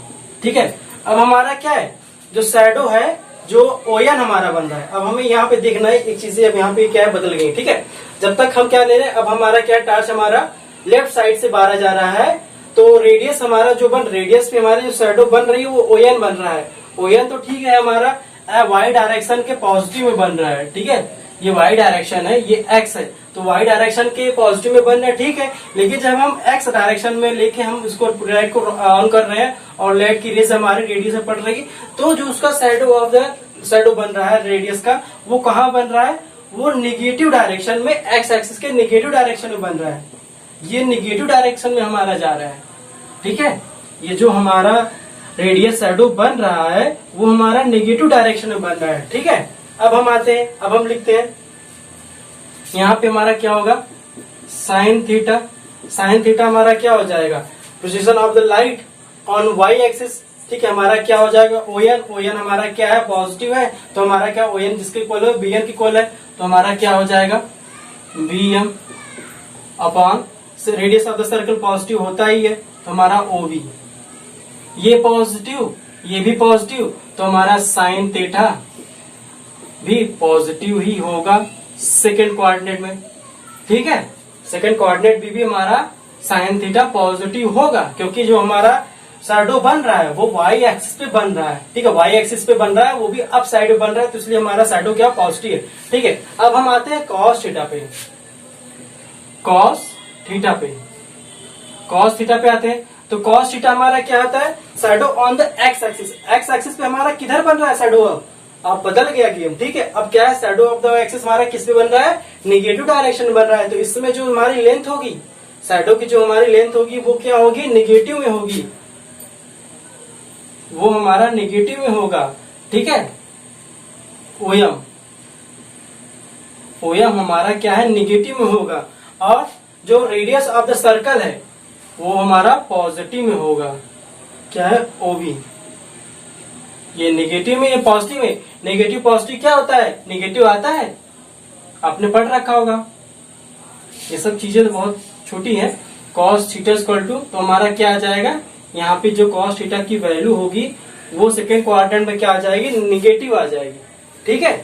ठीक है। अब हमारा क्या है, जो शैडो है, जो ओएन हमारा बन रहा है, अब हमें यहाँ पे देखना है एक चीजें, अब यहाँ पे क्या है, बदल गई, ठीक है। जब तक हम क्या ले रहे हैं, अब हमारा क्या टॉर्च हमारा लेफ्ट साइड से बाहर जा रहा है, तो रेडियस हमारा जो रेडियस पे हमारे जो शैडो बन रही है वो ओएन बन रहा है। ओएन तो ठीक है, हमारा वाई डायरेक्शन के पॉजिटिव में बन रहा है, ठीक है, ये वाई डायरेक्शन है, ये एक्स है, तो वाई डायरेक्शन के पॉजिटिव में बन रहा है, ठीक है। लेकिन जब हम एक्स डायरेक्शन में लेके हम इसको लाइट को ऑन कर रहे हैं और लाइट की रेज हमारे रेडियस में पड़ रही है, तो जो उसका शैडो बन रहा है रेडियस का, वो कहाँ बन रहा है, वो निगेटिव डायरेक्शन में, एक्स एक्सिस के निगेटिव डायरेक्शन में बन रहा है, ये निगेटिव डायरेक्शन में हमारा जा रहा है, ठीक है। ये जो हमारा रेडियस शैडो बन रहा है वो हमारा निगेटिव डायरेक्शन में बन रहा है, ठीक है। अब हम आते हैं, अब हम लिखते हैं, यहाँ पे हमारा क्या होगा, साइन थीटा हमारा क्या हो जाएगा, position of the light on Y axis, ठीक है, हमारा क्या हो जाएगा, ओएन हमारा क्या है, पॉजिटिव है, तो हमारा क्या ओएन जिसके इक्वल है, बीएन की इक्वल है, तो हमारा क्या हो जाएगा, BM upon radius of the circle positive होता ही है, तो हमारा ओबी, ये पॉजिटिव, ये भी पॉजिटिव, तो हमारा साइन थीटा भी पॉजिटिव ही होगा, सेकेंड कोऑर्डिनेट में, ठीक है। सेकेंड कोऑर्डिनेट भी हमारा साइन थीटा पॉजिटिव होगा, क्योंकि जो हमारा शैडो बन रहा है वो वाई एक्सिस पे बन रहा है, ठीक है। वाई एक्सिस पे बन रहा है, वो भी अप साइड पे बन रहा है, तो इसलिए हमारा शैडो क्या पॉजिटिव है, ठीक है। अब हम आते हैं कॉस थीटा पे। कॉस थीटा पे, कॉस थीटा पे आते हैं, तो कॉस थीटा हमारा क्या होता है, shadow on the x axis. X axis पे हमारा किधर बन रहा है शैडो, अब बदल गया गेम, ठीक है। अब क्या है, शैडो ऑफ द एक्सिस हमारा किस पे बन रहा है, निगेटिव डायरेक्शन में बन रहा है। तो इसमें जो हमारी लेंथ होगी, शैडो की जो हमारी लेंथ होगी वो क्या होगी, निगेटिव में होगी, वो हमारा निगेटिव में होगा, ठीक है। ओएम, ओएम हमारा क्या है, निगेटिव में होगा, और जो रेडियस ऑफ द सर्कल है वो हमारा पॉजिटिव में होगा, क्या है, ओबी। ये निगेटिव में, ये पॉजिटिव में। नेगेटिव पॉजिटिव क्या होता है, निगेटिव आता है, आपने पढ़ रखा होगा। ये सब चीजें तो बहुत छोटी हैं। कॉस थीटा इक्वल टू, तो हमारा क्या आ जाएगा, यहाँ पे जो कॉस थीटा की वैल्यू होगी वो सेकेंड क्वाड्रेंट में क्या आ जाएगी, निगेटिव आ जाएगी, ठीक है।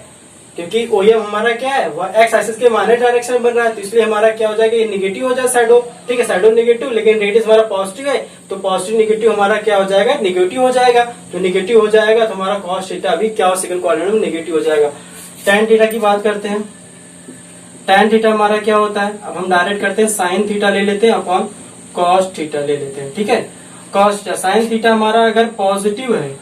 क्योंकि ओएम हमारा क्या है, वह एक्स एक्सिस के माइनस डायरेक्शन में बन रहा है, तो इसलिए हमारा क्या हो जाएगा, ये निगेटिव हो जाए शैडो, ठीक है। शैडो निगेटिव, लेकिन रेडियस हमारा पॉजिटिव है, तो पॉजिटिव निगेटिव हमारा क्या हो जाएगा, निगेटिव हो जाएगा। तो निगेटिव हो जाएगा तो हमारा कॉस थीटा भी क्या हो, सेकंड क्वाड्रेंट में निगेटिव हो जाएगा। टैन थीटा की बात करते हैं। टैन थीटा हमारा क्या होता है, अब हम डायरेक्ट करते हैं, साइन थीटा ले लेते हैं अपॉन कॉस थीटा ले लेते हैं, ठीक है। कॉस थीटा, साइन थीटा हमारा अगर पॉजिटिव है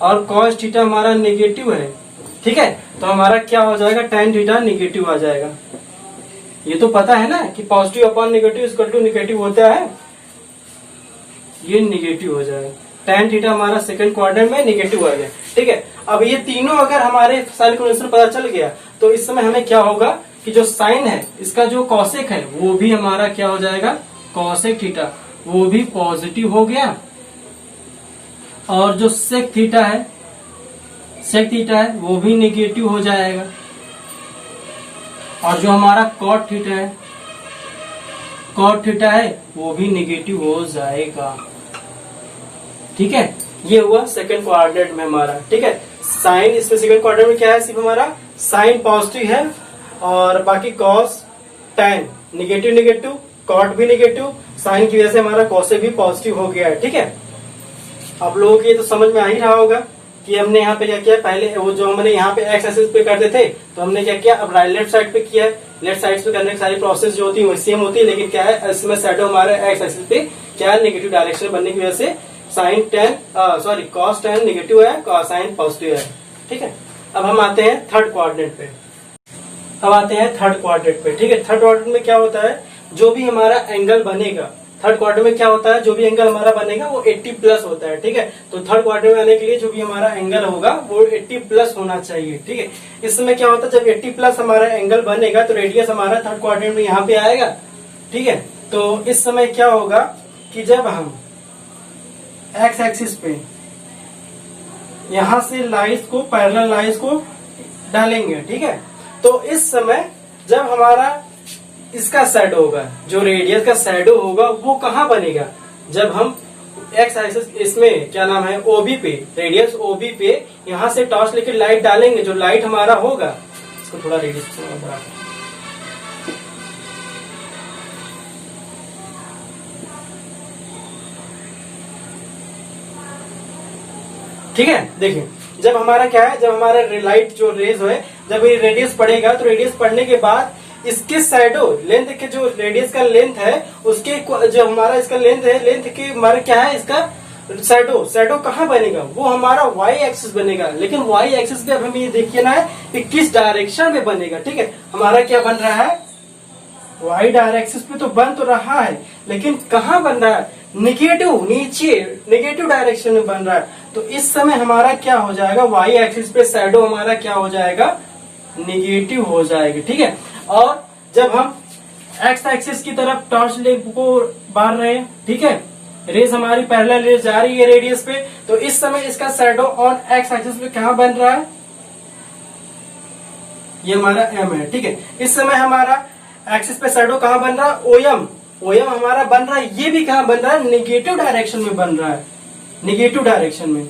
और कॉस थीटा हमारा निगेटिव है, ठीक है, तो हमारा क्या हो जाएगा, टैन थीटा निगेटिव आ जाएगा। ये तो पता है ना कि positive upon negative equal to negative होता है, ये निगेटिव हो जाएगा। टैन थीटा हमारा सेकंड क्वाड्रेंट में निगेटिव आ गया, ठीक है। अब ये तीनों अगर हमारे साइन कन्वेंशन पता चल गया, तो इस समय हमें क्या होगा कि जो साइन है इसका जो कॉसेक है वो भी हमारा क्या हो जाएगा, कॉसेक थीटा, वो भी पॉजिटिव हो गया। और जो सेक थीटा है, सेक थीटा है वो भी निगेटिव हो जाएगा। और जो हमारा कॉट थीटा है, कॉट थीटा है वो भी निगेटिव हो जाएगा, ठीक है। ये हुआ सेकंड क्वाड्रेंट में हमारा, ठीक है। साइन, इसमें सेकंड क्वाड्रेंट में क्या है, सिर्फ हमारा साइन पॉजिटिव है और बाकी cos tan negative, negative cot भी निगेटिव, साइन की वजह से हमारा कॉसेक भी पॉजिटिव हो गया है, ठीक है। आप लोगों को ये तो समझ में आ ही रहा होगा कि हमने यहाँ पे क्या किया, पहले वो जो हमने यहाँ पे एक्स एक्सिस पे करते थे, तो हमने क्या किया, अब राइट लेफ्ट साइड पे किया है। लेफ्ट साइड पे करने की सारी प्रोसेस जो होती है वो सेम होती है, लेकिन क्या है, इसमें शैडो हमारे एक्स एक्सिस पे क्या है, नेगेटिव डायरेक्शन बनने की वजह से sine tan sorry cos tan negative है, साइन पॉजिटिव है, ठीक है। अब हम आते हैं थर्ड क्वाड्रेंट पे। अब आते हैं थर्ड क्वाड्रेंट पे, ठीक है। थर्ड क्वाड्रेंट में क्या होता है, जो भी हमारा एंगल बनेगा, थर्ड क्वाड्रेंट में क्या होता है, जो भी एंगल हमारा बनेगा वो 80 प्लस होता है, ठीक है। तो थर्ड क्वाड्रेंट में आने के लिए जो भी हमारा एंगल होगा वो 80 प्लस होना चाहिए, ठीक है। इसमें क्या होता है, जब 80 प्लस हमारा एंगल बनेगा तो रेडियस हमारा थर्ड क्वाड्रेंट में यहाँ पे आएगा, ठीक है। तो इस समय क्या होगा कि जब हम एक्स एक्सिस पे यहां से लाइंस को, पैरेलल लाइंस को डालेंगे, ठीक है, तो इस समय जब हमारा इसका शैडो होगा, जो रेडियस का शैडो होगा वो कहाँ बनेगा, जब हम एक्स एक्सिस इसमें क्या नाम है, ओबी पे, रेडियस ओबी पे यहां से टॉर्च लेकर लाइट डालेंगे, जो लाइट हमारा होगा, इसको थोड़ा रेडियस बढ़ा, ठीक है। देखिए, जब हमारा क्या है, जब हमारा लाइट जो रेज है, जब ये रेडियस पड़ेगा, तो रेडियस पड़ने के बाद इसके शैडो लेंथ के, जो रेडियस का लेंथ है उसके, जो हमारा इसका लेंथ है, लेंथ के हमारा क्या है, इसका शैडो, शैडो कहाँ बनेगा, वो हमारा वाई एक्सिस बनेगा। लेकिन वाई एक्सिस पे अब हमें ये देखिए ना है कि किस डायरेक्शन में बनेगा, ठीक है। हमारा क्या बन रहा है, वाई डायरेक्शन पे तो बन तो रहा है, लेकिन कहाँ बन रहा है, निगेटिव, नीचे निगेटिव डायरेक्शन में बन रहा है। तो इस समय हमारा क्या हो जाएगा, वाई एक्सिस पे शैडो हमारा क्या हो जाएगा, निगेटिव हो जाएगा, ठीक है। और जब हम एक्स एक्सिस की तरफ टॉर्च लेंप को बार रहे हैं, ठीक है, रेज हमारी पैरेलल रेज जा रही है रेडियस पे, तो इस समय इसका शैडो ऑन एक्स एक्सिस पे कहाँ बन रहा है, ये हमारा एम है, ठीक है। इस समय हमारा एक्सिस पे शैडो कहाँ बन रहा है, ओएम, ओएम हमारा बन रहा है, ये भी कहाँ बन रहा है, निगेटिव डायरेक्शन में बन रहा है, निगेटिव डायरेक्शन में।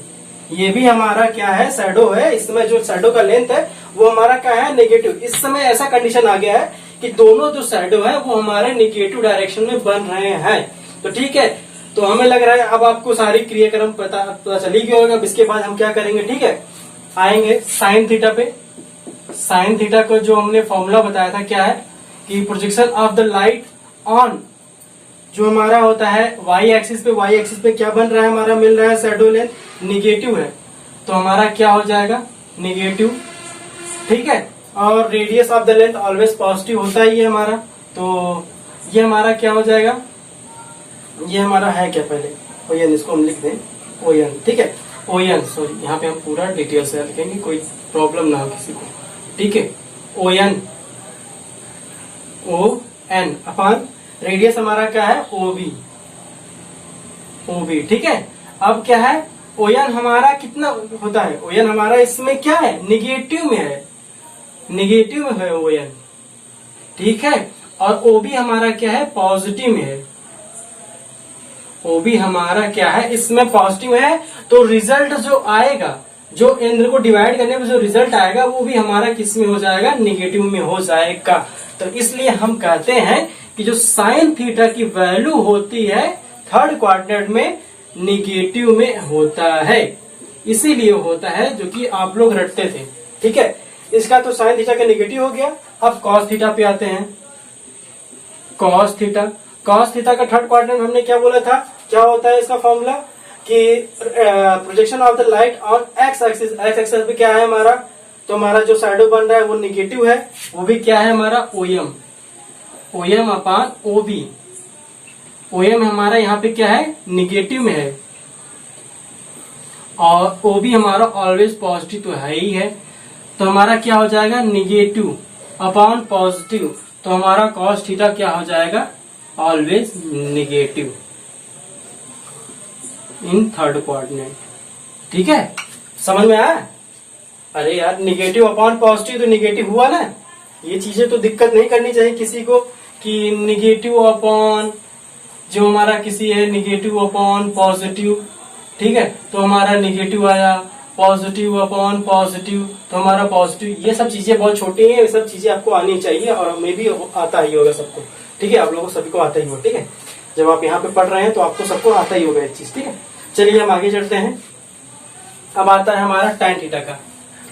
ये भी हमारा क्या है, शैडो है। इसमें जो शैडो का लेंथ है वो हमारा क्या है, नेगेटिव। इस समय ऐसा कंडीशन आ गया है कि दोनों जो शैडो है वो हमारे नेगेटिव डायरेक्शन में बन रहे हैं। तो ठीक है, तो हमें लग रहा है अब आपको सारी क्रियाक्रम पता चली गई होगा। इसके बाद हम क्या करेंगे, ठीक है, आएंगे साइन थीटा पे। साइन थीटा को जो हमने फॉर्मूला बताया था क्या है कि projection of the light on, जो हमारा होता है वाई एक्सिस पे, वाई एक्सिस पे क्या बन रहा है, हमारा मिल रहा है शैडो लेंथ नेगेटिव है, तो हमारा क्या हो जाएगा, नेगेटिव। ठीक है, और radius of the length always positive होता ही है हमारा, तो ये हमारा क्या हो जाएगा, ये हमारा है क्या, पहले ओएन, इसको हम लिख दें ओएन। ठीक है, ओएन, सॉरी यहाँ पे हम पूरा डिटेल से लिखेंगे, कोई प्रॉब्लम ना हो किसी को। ठीक है, O N, O N upon radius हमारा क्या है, ओबी, ओबी। ठीक है, अब क्या है, ओएन हमारा कितना होता है, ओएन हमारा इसमें क्या है, निगेटिव में है, निगेटिव में है ओएन। ठीक है, और ओबी हमारा क्या है, पॉजिटिव में है। ओबी हमारा क्या है, इसमें पॉजिटिव है, तो रिजल्ट जो आएगा, जो इनको डिवाइड करने में जो रिजल्ट आएगा वो भी हमारा किस में हो जाएगा, निगेटिव में हो जाएगा। तो इसलिए हम कहते हैं कि जो साइन थीटा की वैल्यू होती है थर्ड क्वाड्रेंट में निगेटिव में होता है, इसीलिए होता है जो कि आप लोग रटते थे। ठीक है, इसका तो साइन थीटा का निगेटिव हो गया। अब कॉस थीटा पे आते हैं। कॉस थीटा, कॉस थीटा का थर्ड क्वाड्रेंट हमने क्या बोला था, क्या होता है इसका फॉर्मूला कि projection of the light on x axis, x axis पे क्या है हमारा, तो हमारा जो शैडो बन रहा है वो निगेटिव है, वो भी क्या है हमारा, ओएम, ओएम अपॉन ओबी। ओएम हमारा यहाँ पे क्या है, निगेटिव में है, और ओबी हमारा ऑलवेज पॉजिटिव तो है ही है, तो हमारा क्या हो जाएगा, निगेटिव अपॉन पॉजिटिव, तो हमारा कॉस थीटा क्या हो जाएगा, always negative in third quadrant. ठीक है, समझ में आया। अरे यार, निगेटिव अपॉन पॉजिटिव तो निगेटिव हुआ ना, ये चीजें तो दिक्कत नहीं करनी चाहिए किसी को कि निगेटिव अपॉन जो हमारा किसी है, निगेटिव अपॉन पॉजिटिव। ठीक है, तो हमारा निगेटिव आया, पॉजिटिव अपॉन पॉजिटिव, तो हमारा पॉजिटिव। ये सब चीजें बहुत छोटी हैं, ये सब चीजें आपको आनी चाहिए, और हमें भी आता ही होगा सबको। ठीक है, आप लोगों को सभी को आता ही होगा। ठीक है, जब आप यहाँ पे पढ़ रहे हैं तो आपको सबको आता ही होगा ये चीज। ठीक है, चलिए हम आगे चलते हैं। अब आता है हमारा टैन थीटा का।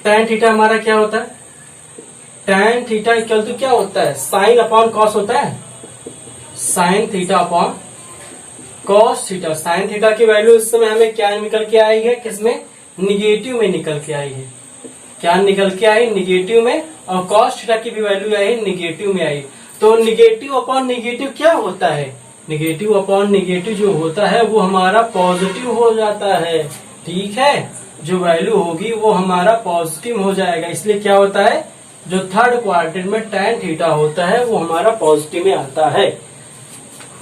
टैन थीटा हमारा क्या होता है, टैन थीटा इक्वल टू क्या होता है, साइन अपॉन कॉस होता है, sine theta upon cos theta. Sine theta की वैल्यू इस समय हमें क्या निकल के आई है, किसमें, निगेटिव में निकल के आई है। क्या निकल के आई, निगेटिव में, और कॉस थीटा की भी वैल्यू आई निगेटिव में आई। तो निगेटिव अपॉन निगेटिव क्या होता है, निगेटिव अपॉन निगेटिव जो होता है वो हमारा पॉजिटिव हो जाता है। ठीक है, जो वैल्यू होगी वो हमारा पॉजिटिव हो जाएगा, इसलिए क्या होता है, जो थर्ड क्वाड्रेंट में टैन थीटा होता है वो हमारा पॉजिटिव में आता है।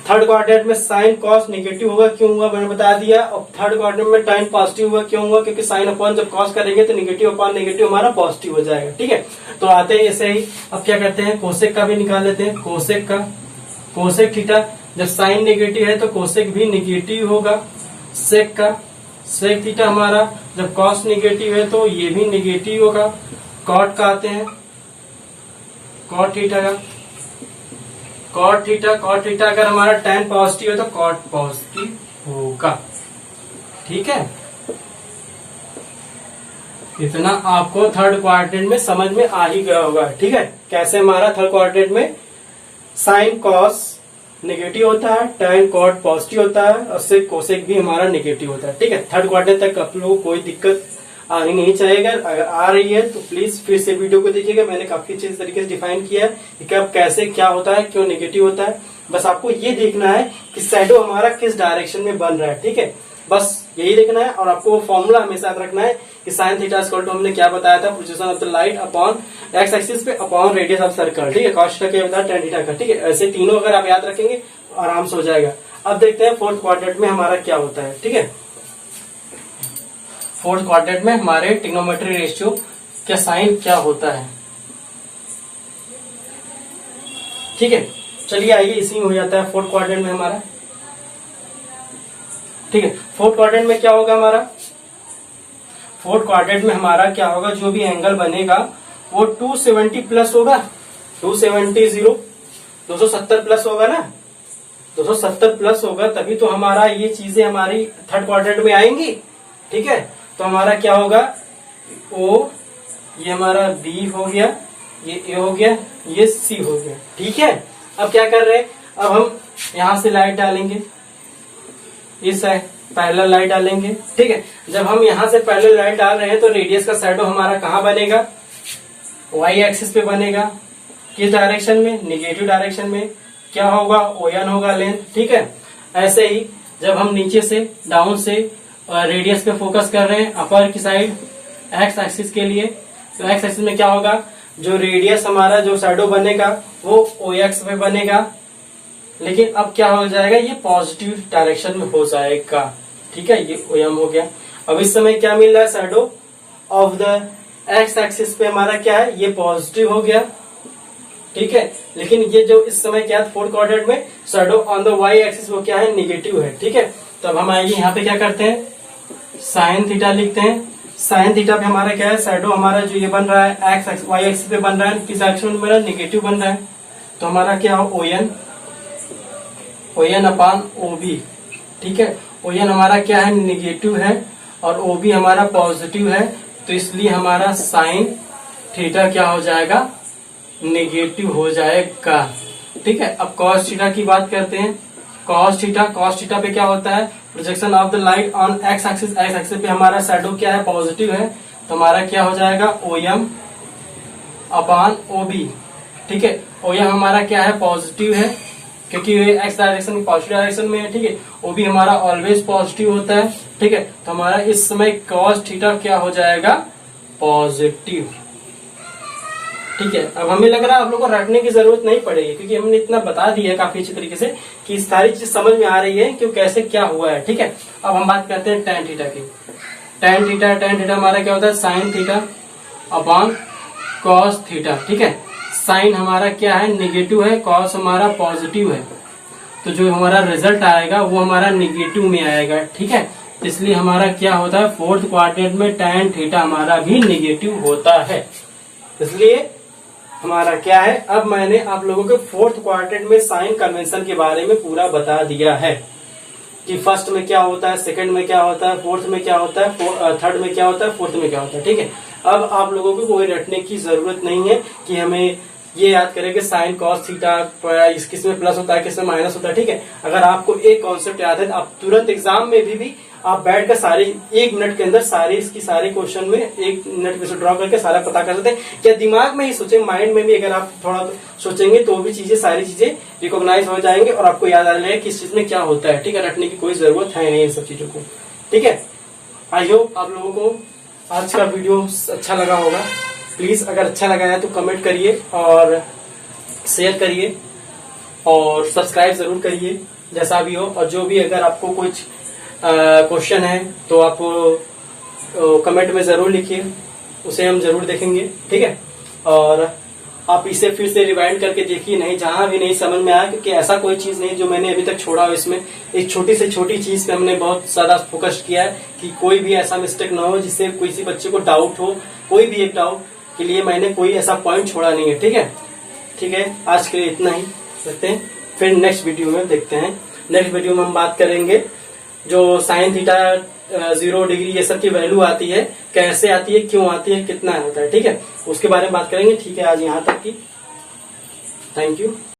थर्ड क्वाड्रेंट में साइन कॉस निगेटिव होगा, क्यों हुआ मैंने बता दिया। और थर्ड क्वाड्रेंट में टैन पॉजिटिव हुआ, क्यों हुआ, क्योंकि साइन अपॉन जब कॉस करेंगे तो निगेटिव अपॉन निगेटिव हमारा पॉजिटिव हो जाएगा। ठीक है, तो आते हैं ऐसे ही। अब क्या करते हैं, कोसेक का भी निकाल लेते हैं। कोसेक का, कोसेक थीटा, जब साइन नेगेटिव है तो कोसेक भी निगेटिव होगा। सेक का, सेक थीटा हमारा जब कॉस निगेटिव है तो ये भी निगेटिव होगा। कॉट का आते हैं, कॉट थीटा का, कॉट थीटा, कॉट थीटा अगर हमारा टैन पॉजिटिव है तो कॉट पॉजिटिव होगा। ठीक है, इतना आपको थर्ड क्वाड्रेंट में समझ में आ ही गया होगा। ठीक है, कैसे हमारा थर्ड क्वाड्रेंट में साइन कॉस नेगेटिव होता है, टैन कॉट पॉजिटिव होता है, और सेक कोसेक भी हमारा नेगेटिव होता है। ठीक है, थर्ड क्वाड्रेंट तक आप लोगों को कोई दिक्कत आनी नहीं चाहिए। अगर आ रही है तो प्लीज फिर से वीडियो को देखिएगा, मैंने काफी अच्छे तरीके से डिफाइन किया है कि कब कैसे क्या होता है, क्यों नेगेटिव होता है। बस आपको ये देखना है कि शैडो हमारा किस डायरेक्शन में बन रहा है। ठीक है, बस यही देखना है, और आपको फॉर्मूला हमेशा याद रखना है कि साइन थीटा इक्वल टू हमने क्या बताया था, projection of the light upon x axis पे अपॉन रेडियस ऑफ सर्कल। ठीक है, कॉस थीटा क्या बताया, टैन थीटा का। ठीक है, ऐसे तीनों अगर आप याद रखेंगे आराम से हो जाएगा। अब देखते हैं फोर्थ क्वाड्रेंट में हमारा क्या होता है। ठीक है, फोर्थ क्वाड्रेंट में हमारे ट्रिग्नोमेट्री रेशियो क्या साइन क्या होता है। ठीक है, चलिए आइए, इसी में हो जाता है फोर्थ क्वाड्रेंट में हमारा। ठीक है, फोर्थ क्वाड्रेंट में क्या होगा हमारा, फोर्थ क्वाड्रेंट में हमारा क्या होगा, जो भी एंगल बनेगा वो 270 प्लस होगा, 270 प्लस होगा ना, 270 प्लस होगा, तभी तो हमारा ये चीजें हमारी थर्ड क्वाड्रेंट में आएंगी। ठीक है, तो हमारा क्या होगा, ओ, ये हमारा बी हो गया, ये ए हो गया, ये सी हो गया। ठीक है, अब क्या कर रहे हैं, अब हम यहां से लाइट डालेंगे, इस पैरेलल लाइट डालेंगे। ठीक है, जब हम यहां से पैरेलल लाइट डाल रहे हैं तो रेडियस का शैडो हमारा कहाँ बनेगा, वाई एक्सिस पे बनेगा। किस डायरेक्शन में, निगेटिव डायरेक्शन में। क्या होगा, ओएन होगा लेंथ। ठीक है, ऐसे ही जब हम नीचे से डाउन से रेडियस पे फोकस कर रहे हैं अपर की साइड एक्स एक्सिस के लिए, तो एक्स एक्सिस में क्या होगा, जो रेडियस हमारा जो शैडो बनेगा वो ओ एक्स पे बनेगा, लेकिन अब क्या हो जाएगा, ये पॉजिटिव डायरेक्शन में हो जाएगा। ठीक है, ये ओ एम हो गया। अब इस समय क्या मिल रहा है, shadow of the x axis पे हमारा क्या है, ये पॉजिटिव हो गया। ठीक है, लेकिन ये जो इस समय क्या है फोर्थ क्वाड्रेंट में shadow on the y axis वो क्या है, निगेटिव है। ठीक है, तो अब हम आइए यहाँ पे क्या करते हैं, साइन थीटा लिखते हैं। साइन थीटा पे हमारा क्या है, शैडो हमारा जो ये बन रहा है एक्स वाई एक्सिस पे बन रहा है, किस एक्सिस में बन रहा है, निगेटिव बन रहा है। तो हमारा क्या हो, ओएन अपान ओबी। ठीक है, ओएन हमारा क्या है, निगेटिव है, और ओबी हमारा पॉजिटिव है, तो इसलिए हमारा साइन थीटा क्या हो जाएगा, नेगेटिव हो जाएगा। ठीक है, अब कॉस थीटा की बात करते हैं। कॉस थीटा पे क्या होता है, projection of the light on x axis. X axis पे हमारा शैडो क्या है, पॉजिटिव है, तो हमारा क्या हो जाएगा, ओएम अपान ओबी। ठीक है, ओएम हमारा क्या है, पॉजिटिव है, क्योंकि ये एक्स डायरेक्शन पॉजिटिव डायरेक्शन में है। ठीक है, ओबी हमारा ऑलवेज पॉजिटिव होता है। ठीक है, तो हमारा इस समय कॉस थीटा क्या हो जाएगा, पॉजिटिव। ठीक है, अब हमें लग रहा है आप लोगों को रटने की जरूरत नहीं पड़ेगी, क्योंकि हमने इतना बता दिया है काफी अच्छी तरीके से कि सारी चीज समझ में आ रही है कि कैसे क्या हुआ है। ठीक है, अब हम बात करते हैं tan थीटा की। tan थीटा हमारा क्या होता है, sine theta upon cos theta. ठीक है, साइन हमारा क्या है, निगेटिव है, कॉस हमारा पॉजिटिव है, तो जो हमारा रिजल्ट आएगा वो हमारा निगेटिव में आएगा। ठीक है, इसलिए हमारा क्या होता है, फोर्थ क्वाड्रेंट में tan थीटा हमारा भी निगेटिव होता है। इसलिए हमारा क्या है, अब मैंने आप लोगों के फोर्थ क्वाड्रेंट में साइन कन्वेंशन के बारे में पूरा बता दिया है कि फर्स्ट में क्या होता है, सेकंड में क्या होता है, फोर्थ में क्या होता है, थर्ड में क्या होता है, फोर्थ में क्या होता है। ठीक है, अब आप लोगों को कोई रटने की जरूरत नहीं है कि हमें ये याद करें कि साइन कॉस थीटा किस में प्लस होता है, किस में माइनस होता है। ठीक है, अगर आपको एक कॉन्सेप्ट याद है तो आप तुरंत एग्जाम में भी आप बैठ कर सारे 1 मिनट के अंदर सारे इसकी सारे क्वेश्चन में 1 मिनट में से ड्रॉ करके सारा पता कर सकते हैं। क्या दिमाग में ही सोचे, माइंड में भी अगर आप थोड़ा सोचेंगे तो भी चीजें सारी चीजें रिकॉग्नाइज हो जाएंगे और आपको याद आ जाएगा कि इस चीज में क्या होता है। ठीक है, रटने की कोई जरूरत है नहीं इन सब चीजों को। ठीक है, आई होप आप लोगों को आज का वीडियो अच्छा लगा होगा। प्लीज अगर अच्छा लगा है तो कमेंट करिए और शेयर करिए और सब्सक्राइब जरूर करिए जैसा भी हो। और जो भी अगर आपको कुछ क्वेश्चन है तो आप कमेंट में जरूर लिखिए, उसे हम जरूर देखेंगे। ठीक है, और आप इसे फिर से रिवाइंड करके देखिए, नहीं जहां भी नहीं समझ में आया, क्योंकि ऐसा कोई चीज नहीं जो मैंने अभी तक छोड़ा हो। इसमें एक छोटी से छोटी चीज पे हमने बहुत ज्यादा फोकस किया है कि कोई भी ऐसा मिस्टेक ना हो जिससे किसी बच्चे को डाउट हो। कोई भी एक डाउट के लिए मैंने कोई ऐसा पॉइंट छोड़ा नहीं है। ठीक है, ठीक है, आज के लिए इतना ही रखते हैं, फिर नेक्स्ट वीडियो में देखते हैं। नेक्स्ट वीडियो में हम बात करेंगे जो साइन थीटा 0 डिग्री ये सब की वैल्यू आती है, कैसे आती है, क्यों आती है, कितना होता है। ठीक है, उसके बारे में बात करेंगे। ठीक है, आज यहाँ तक की, थैंक यू।